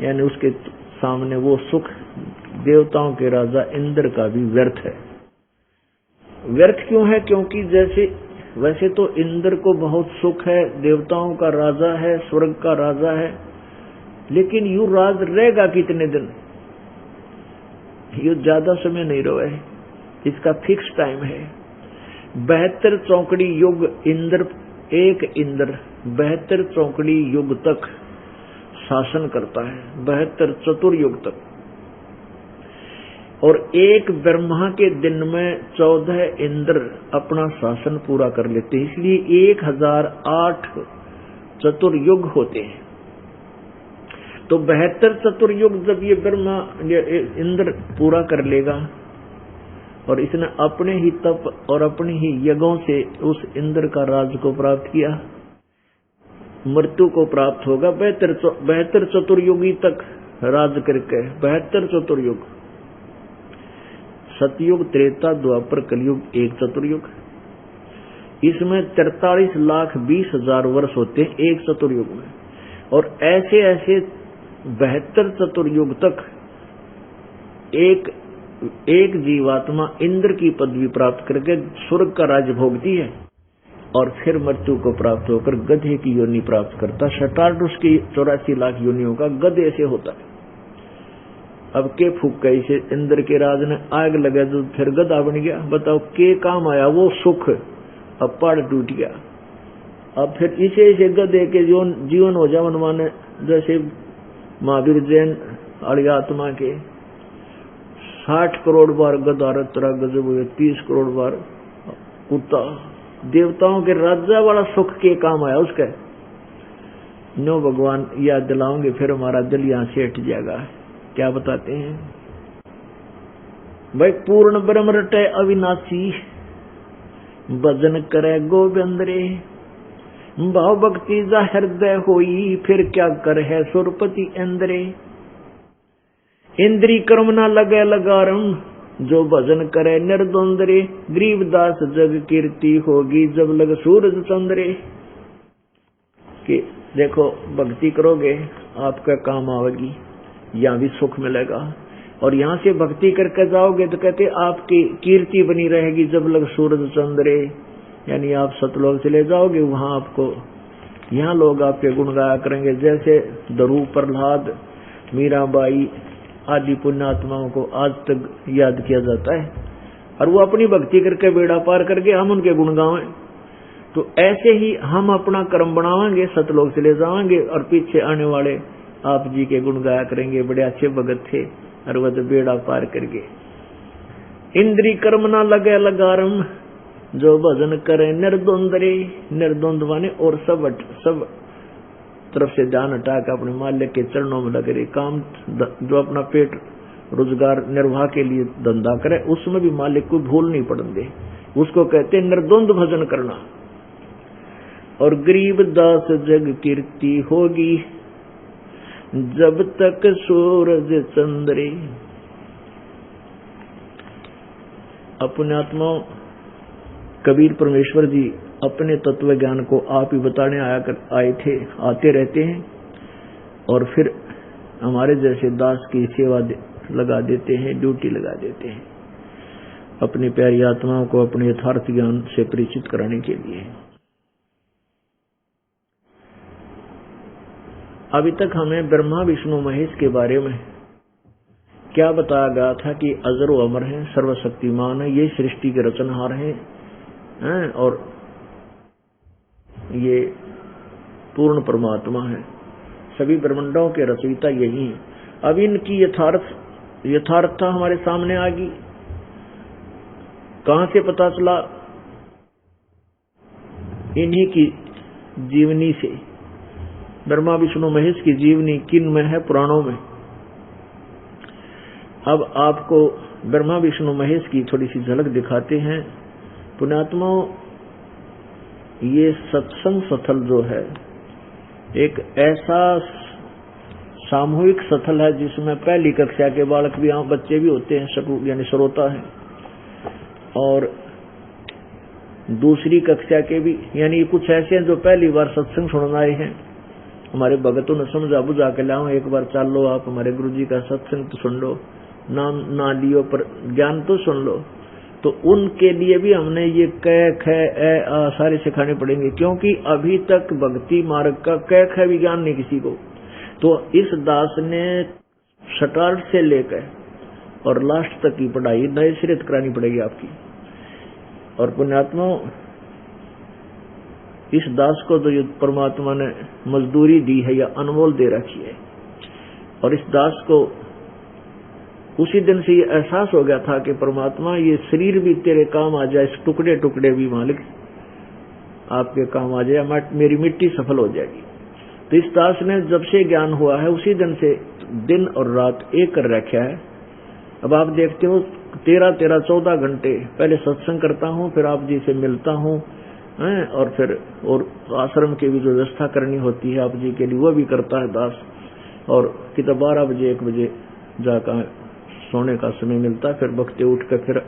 यानी उसके सामने वो सुख देवताओं के राजा इंद्र का भी व्यर्थ है। व्यर्थ क्यों है? क्योंकि वैसे तो इंद्र को बहुत सुख है, देवताओं का राजा है, स्वर्ग का राजा है, लेकिन यू राज रहेगा कितने दिन? यू ज्यादा समय नहीं रहे, इसका फिक्स टाइम है। 72 चौकड़ी युग एक इंद्र 72 चौकड़ी युग तक शासन करता है, 72 चतुर्युग तक। और एक ब्रह्मा के दिन में 14 इंद्र अपना शासन पूरा कर लेते हैं, इसलिए 1008 चतुर्युग होते हैं। तो 72 चतुर्युग जब ये इंद्र पूरा कर लेगा, और इसने अपने ही तप और अपने ही यज्ञों से उस इंद्र का राज को प्राप्त किया, मृत्यु को प्राप्त होगा। 72 चतुर्युगी तक राज करके 72 चतुर्युग, सतयुग, त्रेता, द्वापर, कलयुग एक चतुर्युग, इसमें 43,20,000 वर्ष होते हैं एक चतुर्युग में। और ऐसे ऐसे 72 चतुर्युग तक एक जीवात्मा इंद्र की पदवी प्राप्त करके स्वर्ग का राज्य भोगती है, और फिर मृत्यु को प्राप्त होकर गधे की योनि प्राप्त करता। शटार्डुस की 84 लाख योनियों का गधे से होता है। अब के फूक गई से इंद्र के राज ने आग लगा तो फिर गधा बन गया। बताओ के काम आया वो सुख, अब पहाड़ टूट गया। अब फिर इसे गधे के जीवन हो जावन माने, जैसे महावीर जैन अड़िया आत्मा के 60 करोड़ बार गधा रतरा गजब हुए, 30 करोड़ बार कुत्ता। देवताओं के राजा वाला सुख के काम आया उसका। नो भगवान याद दिलाओगे फिर हमारा दिल यहां से हट जाएगा। क्या बताते हैं भाई? पूर्ण ब्रह्म रटे अविनाशी, भजन करे गोविंद रे, भाव भक्ति जा हृदय होई, फिर क्या कर है सुरपति इंद्रे। इंद्री कर्म ना लगे लगारम, जो भजन करे निर्द्वंद रे, गरीबदास जग कीर्ति होगी जब लग सूरज चंद्रे। कि देखो भक्ति करोगे आपका काम आवेगी, यहाँ भी सुख मिलेगा, और यहाँ से भक्ति करके जाओगे तो कहते आपकी कीर्ति बनी रहेगी जब लग सूरज चंद्रे। यानी आप सतलोक चले जाओगे, वहां आपको यहाँ लोग आपके गुण गाया करेंगे। जैसे दरू, प्रहलाद, मीराबाई आदि पुण्यात्माओं को आज तक याद किया जाता है, और वो अपनी भक्ति करके बेड़ा पार करके हम उनके गुण गावें। तो ऐसे ही हम अपना कर्म बनावांगे, सतलोक चले जाएंगे, और पीछे आने वाले आप जी के गुण गाया करेंगे, बड़े अच्छे भगत थे, और वह तो बेड़ा पार करके। इंद्री कर्म ना लगे लगारम, जो भजन करे निर्द्वंद रे। निर्द्वंद माने और सब तरफ से ध्यान हटा के अपने मालिक के चरणों में लगे रहे। काम जो अपना पेट रोजगार निर्वाह के लिए धंधा करे, उसमें भी मालिक को भूल नहीं पड़ने दे, उसको कहते निर्द्वंद भजन करना। और गरीब दास जग कीर्ति होगी जब तक सूरज चंद्रे। अपने आत्मा कबीर परमेश्वर जी अपने तत्व ज्ञान को आप ही बताने आते रहते हैं, और फिर हमारे जैसे दास की सेवा लगा देते हैं, ड्यूटी लगा देते हैं, अपनी प्यारी आत्माओं को अपने यथार्थ ज्ञान से परिचित कराने के लिए। अभी तक हमें ब्रह्मा विष्णु महेश के बारे में क्या बताया गया था कि अजर व अमर हैं, सर्वशक्तिमान है, ये सृष्टि के रचनहार हैं, और ये पूर्ण परमात्मा है, सभी ब्रह्मांडों के रचयिता यही हैं। अब इनकी यथार्थता हमारे सामने आ गई। कहां से पता चला? इन्हीं की जीवनी से। ब्रह्मा विष्णु महेश की जीवनी किन में है? पुराणों में। अब आपको ब्रह्मा विष्णु महेश की थोड़ी सी झलक दिखाते हैं। पुण्यात्माओं, ये सत्संग स्थल जो है एक ऐसा सामूहिक स्थल है जिसमें पहली कक्षा के बालक भी, बच्चे भी होते हैं, यानी श्रोता है, और दूसरी कक्षा के भी, यानी कुछ ऐसे हैं जो पहली बार सत्संग सुनने आए हैं, हमारे भगतों ने समझा बुझा के लाओ, एक बार चाल लो आप हमारे गुरु जी का सत्संग तो सुन लो, नाम ना लियो पर ज्ञान तो सुन लो। तो उनके लिए भी हमने ये क ख ए आ सारे सिखाने पड़ेंगे, क्योंकि अभी तक भक्ति मार्ग का क ख भी ज्ञान नहीं किसी को। तो इस दास ने स्टार्ट से लेकर और लास्ट तक की पढ़ाई नए सिरे करानी पड़ेगी आपकी। और पुण्यात्मा, इस दास को तो परमात्मा ने मजदूरी दी है या अनमोल दे रखी है, और इस दास को उसी दिन से ये एहसास हो गया था कि परमात्मा ये शरीर भी तेरे काम आ जाए, इस टुकड़े टुकड़े भी मालिक आपके काम आ जाए, मेरी मिट्टी सफल हो जाएगी। तो इस दास ने जब से ज्ञान हुआ है उसी दिन से दिन और रात एक कर रखा है। अब आप देखते हो 13-14 घंटे पहले सत्संग करता हूँ, फिर आप जी से मिलता हूँ, और फिर और आश्रम की भी जो व्यवस्था करनी होती है आप जी के लिए वो भी करता है दास। और कितना 12 बजे 1 बजे जाकर सोने का समय मिलता है, फिर वक्ते उठ कर फिर।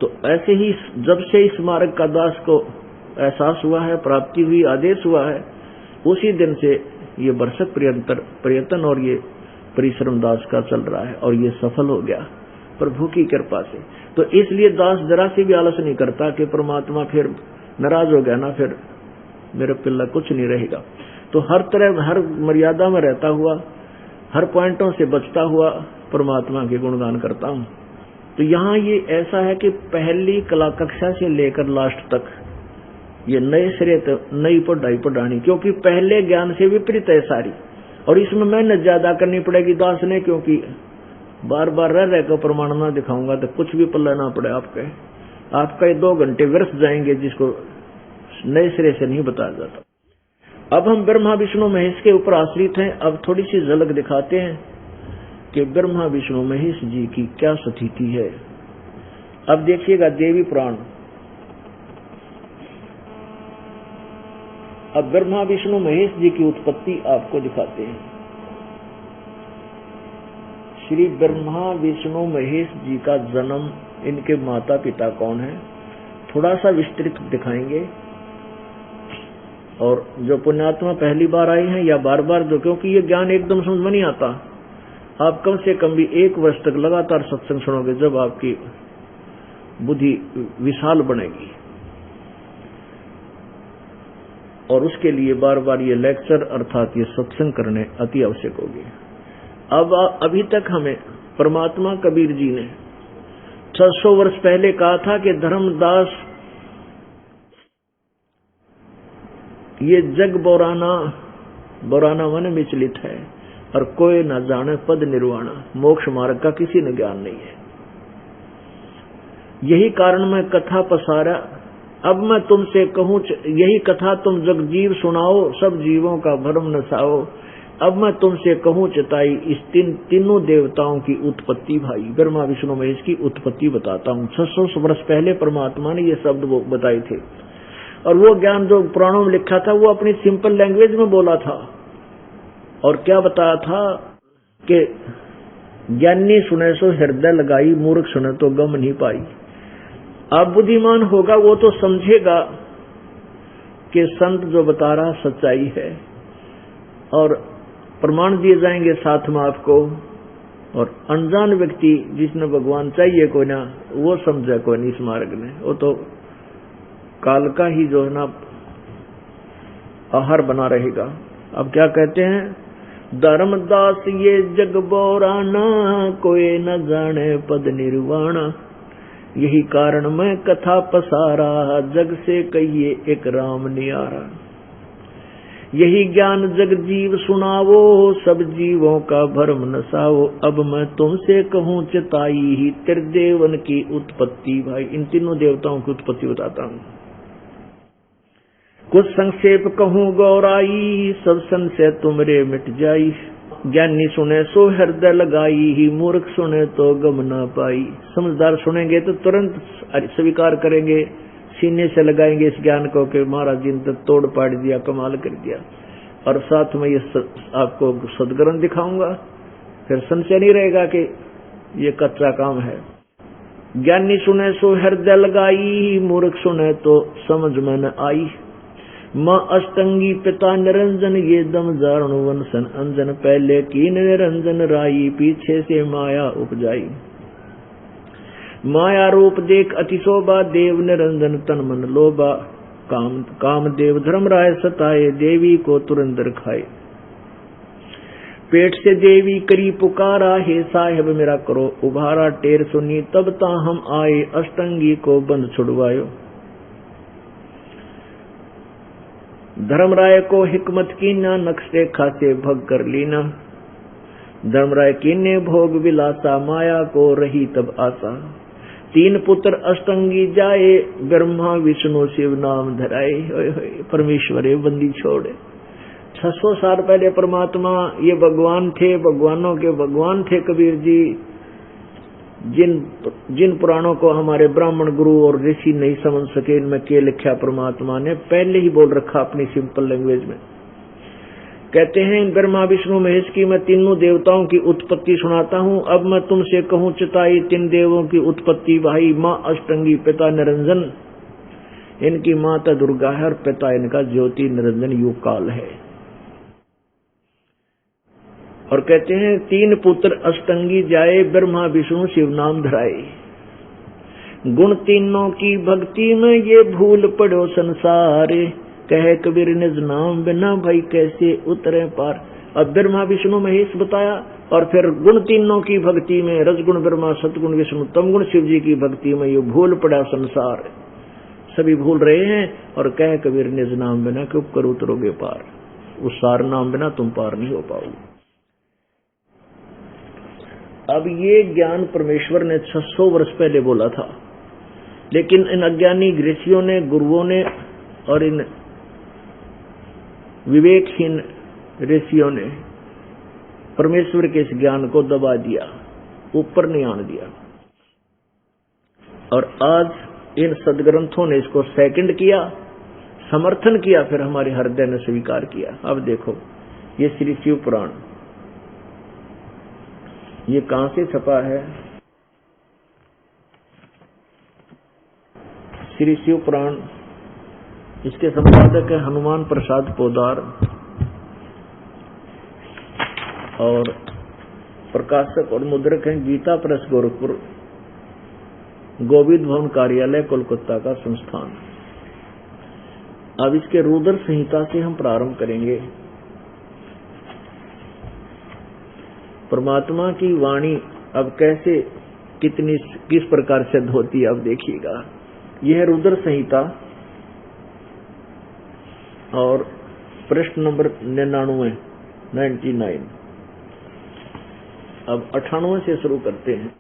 तो ऐसे ही जब से इस मार्ग का दास को एहसास हुआ है, प्राप्ति हुई, आदेश हुआ है, उसी दिन से ये वर्षक प्रयत्न और ये परिश्रम दास का चल रहा है, और ये सफल हो गया प्रभु की कृपा से। तो इसलिए दास जरा से भी आलस नहीं करता कि परमात्मा फिर नाराज हो गया ना, फिर मेरे पिल्ला कुछ नहीं रहेगा। तो हर तरह हर मर्यादा में रहता हुआ, हर पॉइंटों से बचता हुआ परमात्मा के गुणगान करता हूँ। तो यहाँ ये ऐसा है कि पहली कला कक्षा से लेकर लास्ट तक ये नए सिरे नई पढ़ाई पढ़ानी, क्योंकि पहले ज्ञान से विपरीत है सारी, और इसमें मेहनत ज्यादा करनी पड़ेगी दास ने, क्योंकि बार बार रह कर प्रमाण ना दिखाऊंगा तो कुछ भी पल्ला ना पड़े आपका ये 2 घंटे व्यर्थ जाएंगे, जिसको नए सिरे से नहीं बताया जाता। अब हम ब्रह्मा विष्णु महेश के ऊपर आश्रित हैं। अब थोड़ी सी झलक दिखाते हैं कि ब्रह्मा विष्णु महेश जी की क्या स्थिति है। अब देखिएगा देवी पुराण। अब ब्रह्मा विष्णु महेश जी की उत्पत्ति आपको दिखाते हैं। श्री ब्रह्मा विष्णु महेश जी का जन्म, इनके माता पिता कौन है, थोड़ा सा विस्तृत दिखाएंगे। और जो पुण्यात्मा पहली बार आए हैं या बार बार जो, क्योंकि ये ज्ञान एकदम समझ में नहीं आता, आप कम से कम भी 1 वर्ष तक लगातार सत्संग सुनोगे, जब आपकी बुद्धि विशाल बनेगी। और उसके लिए बार बार ये लेक्चर अर्थात ये सत्संग करने अति आवश्यक होगी। अब अभी तक हमें परमात्मा कबीर जी ने 600 वर्ष पहले कहा था कि धर्मदास ये जग बोराना मन विचलित है, और कोई न जाने पद निर्वाणा, मोक्ष मार्ग का किसी ने ज्ञान नहीं है। यही कारण मैं कथा पसारा, अब मैं तुमसे कहूं, यही कथा तुम जगजीव सुनाओ, सब जीवों का भरम नसाओ। अब मैं तुमसे कहूं चिताई, इस तीनों देवताओं की उत्पत्ति भाई, ब्रह्मा विष्णु महेश की उत्पत्ति बताता हूं। 600 वर्ष पहले परमात्मा ने ये शब्द बताए थे, और वो ज्ञान जो पुराणों में लिखा था वो अपनी सिंपल लैंग्वेज में बोला था। और क्या बताया था कि ज्ञानी सुने सो हृदय लगाई, मूर्ख सुने तो गम नहीं पाई। अब बुद्धिमान होगा वो तो समझेगा कि संत जो बता रहा सच्चाई है, और प्रमाण दिए जाएंगे साथ में आपको। और अनजान व्यक्ति जिसने भगवान चाहिए कोई ना, वो समझे कोई नहीं इस मार्ग में, वो तो काल का ही जो है ना आहार बना रहेगा। अब क्या कहते हैं, धर्मदास ये जग बोराना, कोई न जाने पद निर्वाणा। यही कारण मैं कथा पसारा, जग से कहिए एक राम नियारा। यही ज्ञान जग जीव सुनावो, सब जीवों का भरम नसाओ। अब मैं तुमसे कहूँ चिताई ही, त्रिदेवन की उत्पत्ति भाई। इन तीनों देवताओं की उत्पत्ति बताता हूँ। कुछ संक्षेप कहूँ गौराई, सब संशय तुमरे मिट जाई। ज्ञानी सुने सो हृदय लगाई ही, मूर्ख सुने तो गम ना पाई। समझदार सुनेंगे तो तुरंत स्वीकार करेंगे, सीने से लगाएंगे इस ज्ञान को कि महाराज जी ने तो तोड़ पाड़ दिया, कमाल कर दिया। और साथ में ये आपको सदग्रंथ दिखाऊंगा, फिर संशय नहीं रहेगा कि ये कच्चा काम है। ज्ञानी सुने सो हृदय लगाई, मूर्ख सुने तो समझ में न आई। माँ अष्टंगी पिता निरंजन ये दम जारणु वंशन अंजन पहले कीन निरंजन राई पीछे से माया उपजाई। माया रूप देख अति शोभा देव निरंजन तन मन लोभा काम देव धर्मराय सताए देवी को तुरंत खाए। पेट से देवी करी पुकारा हे साहेब मेरा करो उभारा टेर सुनी तब ता हम आए अष्टंगी को बंद छुड़वायो। धर्मराय को हिकमत कीना नक्शे खासे भग कर लीना। धर्मराय कीने भोग विलासा माया को रही तब आशा। तीन पुत्र अष्टंगी जाए ब्रह्मा विष्णु शिव नाम धराए। परमेश्वर बंदी छोड़े 600 साल पहले परमात्मा ये भगवान थे, भगवानों के भगवान थे कबीर जी। जिन पुराणों को हमारे ब्राह्मण गुरु और ऋषि नहीं समझ सके, इनमें क्या लिखा परमात्मा ने पहले ही बोल रखा अपनी सिंपल लैंग्वेज में। कहते हैं ब्रह्मा विष्णु महेश की मैं तीनों देवताओं की उत्पत्ति सुनाता हूँ। अब मैं तुमसे कहूँ चिताई तीन देवों की उत्पत्ति भाई। माँ अष्टंगी पिता निरंजन, इनकी माता दुर्गा है और पिता इनका ज्योति निरंजन युग काल है। और कहते हैं तीन पुत्र अष्टंगी जाए ब्रह्मा विष्णु शिव नाम धराए। गुण तीनों की भक्ति में ये भूल पड़ो संसारे। कहे कबीर निज नाम बिना भाई कैसे उतरे पार। अब ब्रह्मा विष्णु महेश बताया और फिर गुण तीनों की भक्ति में रजगुण ब्रह्मा सतगुण विष्णु तमगुण शिव जी की भक्ति में ये भूल पड़ा संसार। सभी भूल रहे हैं और कहे कबीर निज नाम बिना क्यों कर उतरोगे पार। उस सार नाम बिना तुम पार नहीं हो पाओगे। अब ये ज्ञान परमेश्वर ने 600 वर्ष पहले बोला था, लेकिन इन अज्ञानी ऋषियों ने गुरुओं ने और इन विवेकहीन ऋषियों ने परमेश्वर के इस ज्ञान को दबा दिया, ऊपर नहीं आने दिया। और आज इन सदग्रंथों ने इसको सेकंड किया, समर्थन किया, फिर हमारे हृदय ने स्वीकार किया। अब देखो ये श्री शिव पुराण, ये कहां से छपा है? श्री शिव पुराण, इसके संपादक है हनुमान प्रसाद पोदार और प्रकाशक और मुद्रक हैं गीता प्रेस गोरखपुर, गोविंद भवन कार्यालय कोलकाता का संस्थान। अब इसके रुद्र संहिता से हम प्रारंभ करेंगे। परमात्मा की वाणी अब कैसे किस प्रकार सिद्ध होती है अब देखिएगा। यह रुद्र संहिता और प्रश्न नंबर 99। अब 98 से शुरू करते हैं।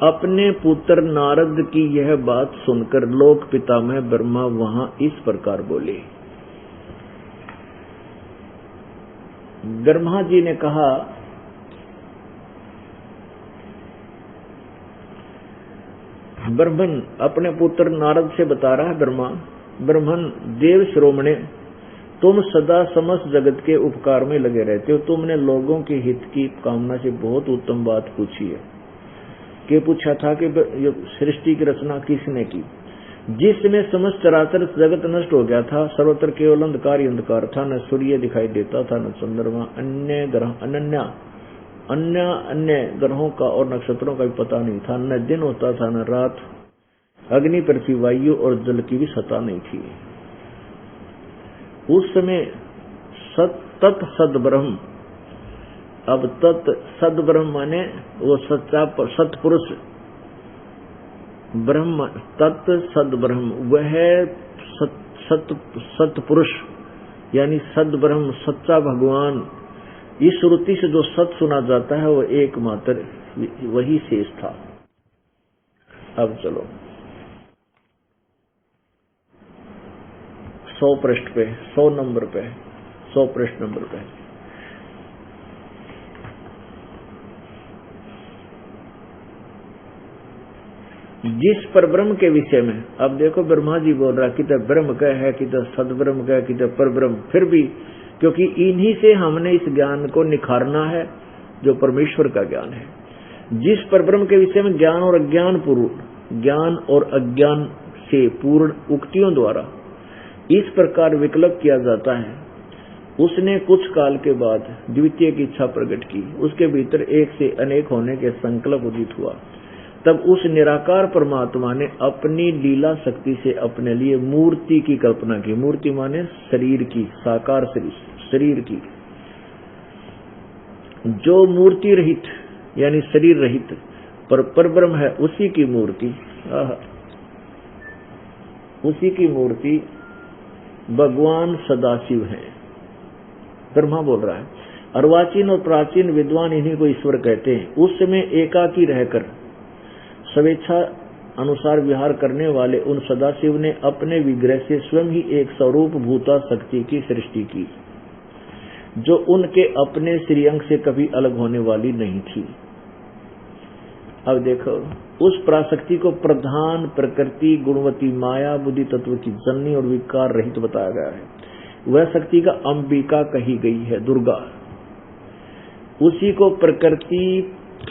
अपने पुत्र नारद की यह बात सुनकर लोक पितामह ब्रह्मा वहां इस प्रकार बोले। ब्रह्मा जी ने कहा, ब्रह्मन अपने पुत्र नारद से बता रहा है ब्रह्मन देव श्रोमणे, तुम सदा समस्त जगत के उपकार में लगे रहते हो। तुमने लोगों के हित की कामना से बहुत उत्तम बात पूछी है। कि पूछा था कि सृष्टि की रचना किसने की? जिसमें समस्त चराचर जगत नष्ट हो गया था, सर्वत्र केवल अंधकार ही अंधकार था, न सूर्य दिखाई देता था न चंद्रमा, अन्य ग्रहों का और नक्षत्रों का भी पता नहीं था, न दिन होता था न रात, अग्नि पृथ्वी वायु और जल की भी सत्ता नहीं थी। उस समय तत् सद्ब्रह्म, अब तत् सद्ब्रह्म माने वो सच्चा सत्पुरुष ब्रह्म, तत् सद्ब्रह्म वह सत्पुरुष यानी सद्ब्रह्म सच्चा भगवान। इस श्रुति से जो सत सुना जाता है वो एकमात्र वही शेष था। अब चलो 100 पृष्ठ पे 100 नंबर पे 100 पृष्ठ नंबर पे जिस पर ब्रह्म के विषय में, अब देखो ब्रह्मा जी बोल रहा कि तो ब्रह्म का है, कि तो सदब्रह्म का है, कि तो पर ब्रह्म, फिर भी क्योंकि इन्हीं से हमने इस ज्ञान को निखारना है जो परमेश्वर का ज्ञान है। जिस पर ब्रह्म के विषय में ज्ञान और अज्ञान से पूर्ण उक्तियों द्वारा इस प्रकार विकल्प किया जाता है। उसने कुछ काल के बाद द्वितीय की इच्छा प्रकट की, उसके भीतर एक से अनेक होने के संकल्प उदित हुआ। तब उस निराकार परमात्मा ने अपनी लीला शक्ति से अपने लिए मूर्ति की कल्पना की। मूर्ति माने शरीर की, साकार शरीर की, जो मूर्ति रहित यानी शरीर रहित परब्रह्म है, उसी की मूर्ति, उसी की मूर्ति भगवान सदाशिव है। ब्रह्मा बोल रहा है। अर्वाचीन और प्राचीन विद्वान इन्हीं को ईश्वर कहते हैं। उस समय एकाकी रहकर स्वेच्छा अनुसार विहार करने वाले उन सदाशिव ने अपने विग्रह से स्वयं ही एक स्वरूप भूता शक्ति की सृष्टि की, जो उनके अपने श्रीअंग से कभी अलग होने वाली नहीं थी। अब देखो, उस पराशक्ति को प्रधान प्रकृति गुणवती माया बुद्धि तत्व की जननी और विकार रहित बताया गया है। वह शक्ति का अंबिका कही गई है, दुर्गा। उसी को प्रकृति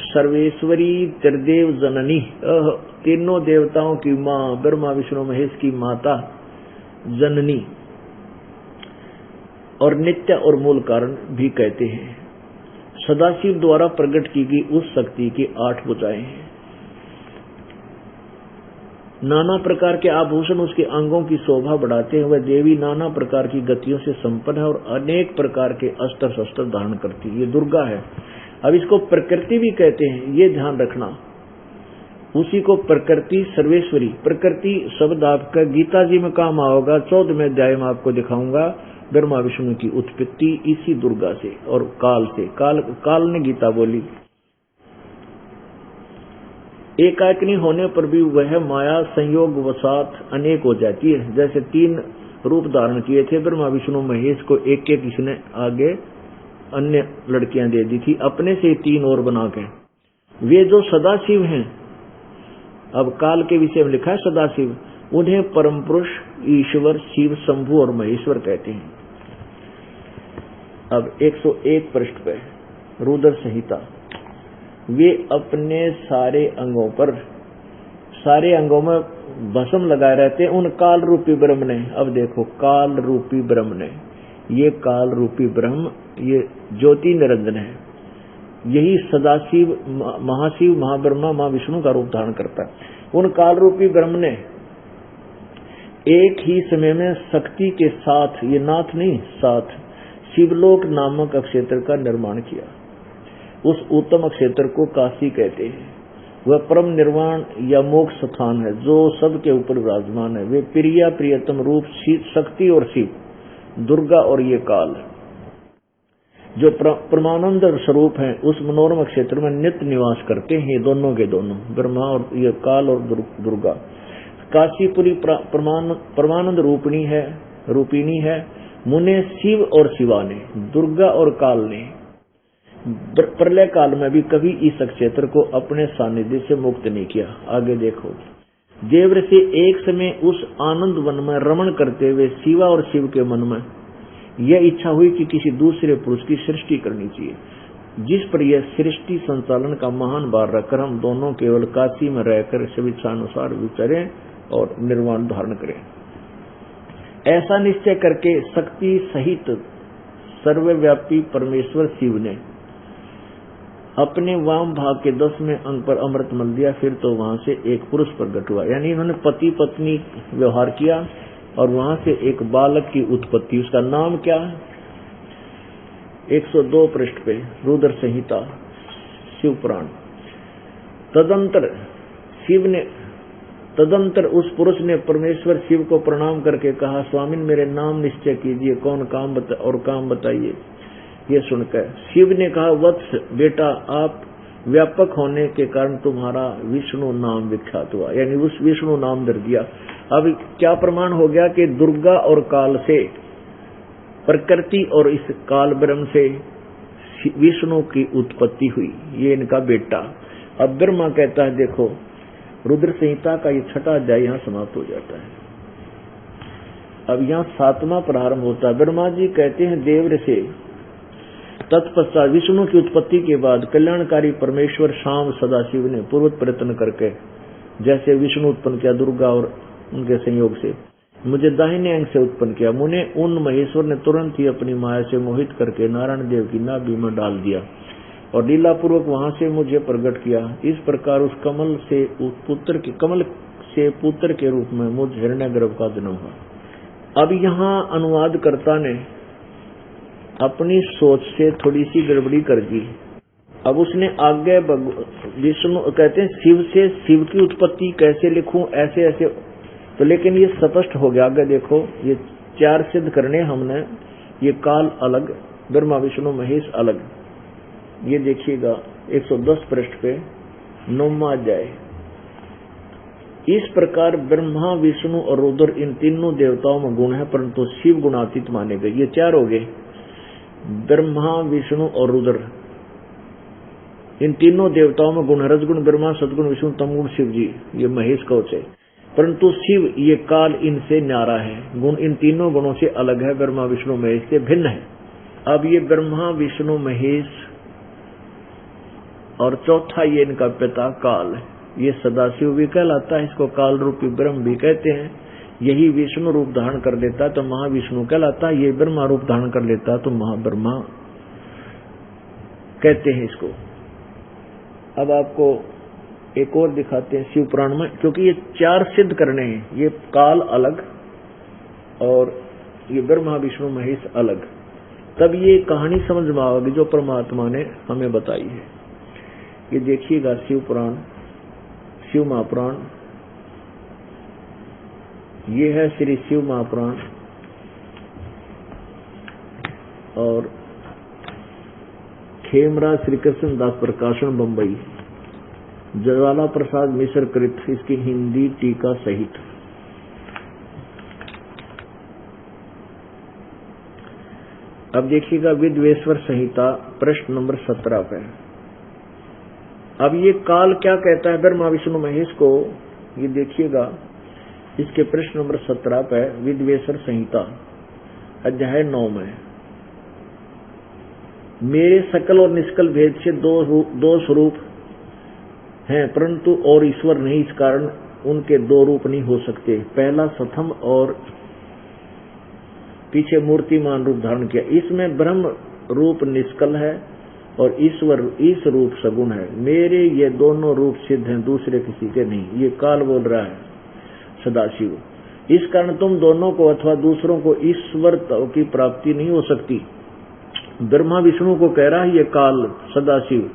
सर्वेश्वरी त्रिदेव जननी, तीनों देवताओं की माँ, ब्रह्मा विष्णु महेश की माता जननी और नित्य और मूल कारण भी कहते हैं। सदाशिव द्वारा प्रकट की गई उस शक्ति की 8 भुजाएं हैं। नाना प्रकार के आभूषण उसके अंगों की शोभा बढ़ाते हैं। वह देवी नाना प्रकार की गतियों से संपन्न है और अनेक प्रकार के अस्त्र शस्त्र धारण करती है। ये दुर्गा है। अब इसको प्रकृति भी कहते हैं, ये ध्यान रखना। उसी को प्रकृति सर्वेश्वरी, प्रकृति शब्द आपका गीता जी में काम आओगा। 14वें अध्याय में आपको दिखाऊंगा ब्रह्मा विष्णु की उत्पत्ति इसी दुर्गा से और काल से। काल ने गीता बोली। एकाग्नि होने पर भी वह माया संयोग वसात अनेक हो जाती है। जैसे 3 रूप धारण किए थे ब्रह्मा विष्णु महेश को, एक एक इसने आगे अन्य लड़कियां दे दी थी, अपने से 3 और बना के। वे जो सदाशिव हैं, अब काल के विषय में लिखा है सदाशिव, उन्हें परम पुरुष ईश्वर शिव शंभु और महेश्वर कहते हैं। अब 101 पृष्ठ पे रुद्र संहिता। वे अपने सारे अंगों में भस्म लगाए रहते हैं उन काल रूपी ब्रह्म ने। अब देखो, काल रूपी ब्रह्म ने, ये काल रूपी ब्रह्म, ये ज्योति निरंजन है। यही सदाशिव महाशिव महाब्रह्मा मां विष्णु का रूप धारण करता है। उन काल रूपी ब्रह्म ने एक ही समय में शक्ति के साथ, ये नाथ नहीं, साथ शिवलोक नामक अक्षेत्र का निर्माण किया। उस उत्तम अक्षेत्र को काशी कहते हैं। वह परम निर्वाण या मोक्ष स्थान है जो सबके ऊपर विराजमान है। वे प्रिया प्रियतम रूप शक्ति और शिव, दुर्गा और ये काल जो परमानंद स्वरूप हैं, उस मनोरम क्षेत्र में नित्य निवास करते हैं। ये दोनों के दोनों, ब्रह्मा और ये काल और दुर्गा। काशीपुरी परमानंद रूपिणी है। मुने शिव और शिवा ने, दुर्गा और काल ने प्रलय काल में भी कभी इस क्षेत्र को अपने सानिध्य से मुक्त नहीं किया। आगे देखो, देवर से एक समय उस आनंद वन में रमण करते हुए शिवा और शिव के मन में यह इच्छा हुई कि किसी दूसरे पुरुष की सृष्टि करनी चाहिए, जिस पर यह सृष्टि संचालन का महान भार रखकर हम दोनों केवल काशी में रहकर स्वेच्छानुसार विचरें और निर्वाण धारण करें। ऐसा निश्चय करके शक्ति सहित सर्वव्यापी परमेश्वर शिव ने अपने वाम भाग के 10वें अंग पर अमृत मल दिया। फिर तो वहां से एक पुरुष प्रकट हुआ, यानी इन्होंने पति पत्नी व्यवहार किया और वहां से एक बालक की उत्पत्ति। उसका नाम क्या है? 102 पृष्ठ पे रुद्र संहिता शिव पुराण। तदंतर उस पुरुष ने परमेश्वर शिव को प्रणाम करके कहा, स्वामिन मेरे नाम निश्चय कीजिए, कौन काम बताइए। ये सुनकर शिव ने कहा, वत्स बेटा, आप व्यापक होने के कारण तुम्हारा विष्णु नाम विख्यात हुआ, यानी उस विष्णु नाम धर दिया। अब क्या प्रमाण हो गया कि दुर्गा और काल से, प्रकृति और इस काल ब्रह्म से विष्णु की उत्पत्ति हुई, ये इनका बेटा। अब ब्रह्मा कहता है, देखो रुद्र संहिता का ये 6वां अध्याय यहाँ समाप्त हो जाता है। अब यहाँ 7वां प्रारंभ होता है। ब्रह्मा जी कहते हैं देवर से, तत्पश्चात विष्णु की उत्पत्ति के बाद कल्याणकारी परमेश्वर शाम सदाशिव ने पूर्व प्रयत्न करके जैसे विष्णु उत्पन्न किया, दुर्गा और उनके संयोग से मुझे दाहिने अंग से उत्पन्न किया। मुने उन महेश्वर ने तुरंत ही अपनी माया से मोहित करके नारायण देव की नाभि में डाल दिया और लीला पूर्वक वहां से मुझे प्रकट किया। इस प्रकार उस कमल से पुत्र के रूप में मुझ हिरण्यगर्भ का जन्म हुआ। अब यहाँ अनुवादकर्ता ने अपनी सोच से थोड़ी सी गड़बड़ी कर दी। अब उसने आगे विष्णु कहते हैं शिव से शिव की उत्पत्ति कैसे लिखूं, ऐसे ऐसे, तो लेकिन ये स्पष्ट हो गया। आगे देखो, ये 4 सिद्ध करने हमने, ये काल अलग, ब्रह्मा विष्णु महेश अलग। ये देखिएगा 110 पृष्ठ पे 9वां अध्याय। इस प्रकार ब्रह्मा विष्णु और रुद्र इन तीनों देवताओं में गुण है, परंतु शिव गुणातीत माने गए। ये 4 हो गए, ब्रह्मा विष्णु और रुद्र, इन तीनों देवताओं में गुण है। रजगुण ब्रह्मा, सदगुण विष्णु, तमगुण शिव जी, ये महेश कवच है। परंतु शिव ये काल इनसे न्यारा है, गुण इन तीनों गुणों से अलग है, ब्रह्मा विष्णु महेश से भिन्न है। अब ये ब्रह्मा विष्णु महेश और चौथा ये इनका पिता काल है, ये सदाशिव भी कहलाता है, इसको काल रूपी ब्रह्म भी कहते हैं। यही विष्णु रूप धारण कर लेता है तो महाविष्णु कहलाता है, ये ब्रह्मा रूप धारण कर लेता है तो महाब्रह्मा कहते हैं इसको। अब आपको एक और दिखाते हैं शिव पुराण में, क्योंकि ये 4 सिद्ध करने हैं, ये काल अलग और ये ब्रह्मा विष्णु महेश अलग, तब ये कहानी समझ में आएगी जो परमात्मा ने हमें बताई है। ये देखिएगा शिव पुराण, शिव महापुराण, ये है श्री शिव महापुराण और खेमराज श्री कृष्ण दास प्रकाशन बंबई, ज्वाला प्रसाद मिश्र कृत, इसकी हिंदी टीका सहित। अब देखिएगा विद्वेश्वर संहिता प्रश्न नंबर 17 पे। अब ये काल क्या कहता है ब्रह्मा विष्णु महेश को, ये देखिएगा इसके प्रश्न नंबर 17 पे विद्वेश्वर संहिता अध्याय 9 में, मेरे सकल और निष्कल भेद से दो स्वरूप हैं, परंतु और ईश्वर नहीं, इस कारण उनके 2 रूप नहीं हो सकते। पहला सथम और पीछे मूर्तिमान रूप धारण किया, इसमें ब्रह्म रूप निष्कल है और ईश्वर इस रूप सगुण है। मेरे ये दोनों रूप सिद्ध हैं, दूसरे किसी के नहीं। ये काल बोल रहा है सदाशिव। इस कारण तुम दोनों को अथवा दूसरों को ईश्वर की प्राप्ति नहीं हो सकती। ब्रह्मा विष्णु को कह रहा है ये काल सदाशिव,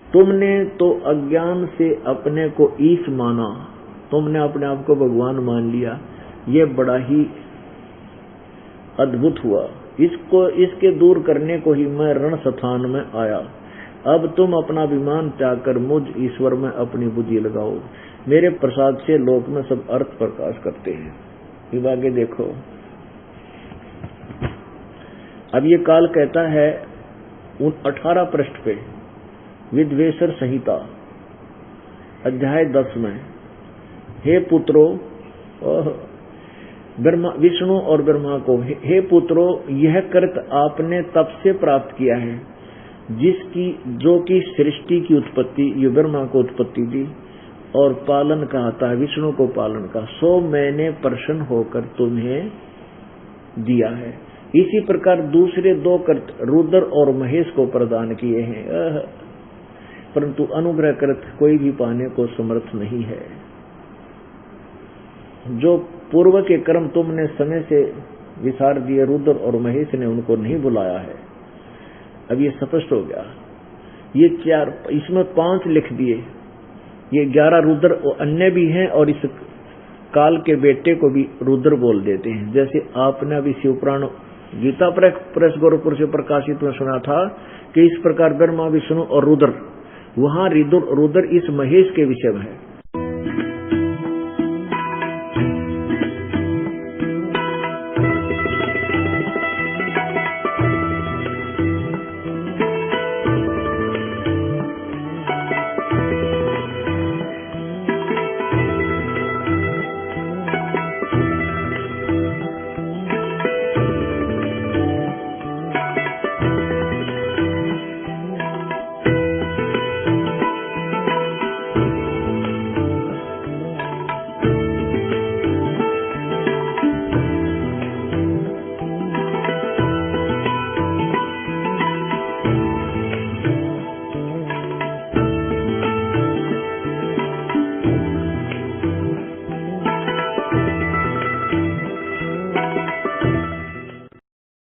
तुमने तो अज्ञान से अपने को ईश माना, तुमने अपने आप को भगवान मान लिया, ये बड़ा ही अद्भुत हुआ। इसके दूर करने को ही मैं रण स्थान में आया। अब तुम अपना अभिमान त्याग कर मुझ ईश्वर में अपनी बुद्धि लगाओ, मेरे प्रसाद से लोक में सब अर्थ प्रकाश करते हैं। ये आगे देखो, अब ये काल कहता है 18 पृष्ठ पे विद्वेश्वर संहिता अध्याय 10 में, हे पुत्रो, ब्रह्मा विष्णु और ब्रह्मा को, हे पुत्रो, यह कृत आपने तप से प्राप्त किया है जो कि सृष्टि की उत्पत्ति, ये ब्रह्मा को उत्पत्ति दी और पालन कहता है विष्णु को पालन का, सो मैंने प्रसन्न होकर तुम्हें दिया है। इसी प्रकार दूसरे 2 कृत रुद्र और महेश को प्रदान किए हैं, परंतु अनुग्रह कृत कोई भी पाने को समर्थ नहीं है। जो पूर्व के कर्म तुमने समय से विसार दिए, रुद्र और महेश ने उनको नहीं बुलाया है। अब ये स्पष्ट हो गया। ये 4, इसमें 5 लिख दिए, ये 11 रुद्र और अन्य भी हैं, और इस काल के बेटे को भी रुद्र बोल देते हैं। जैसे आपने अभी शिवपुराण गीता प्रेस गोरखपुर से प्रकाशित में सुना था कि इस प्रकार ब्रह्मा विष्णु और रुद्र, वहां रुद्र इस महेश के विषय में है।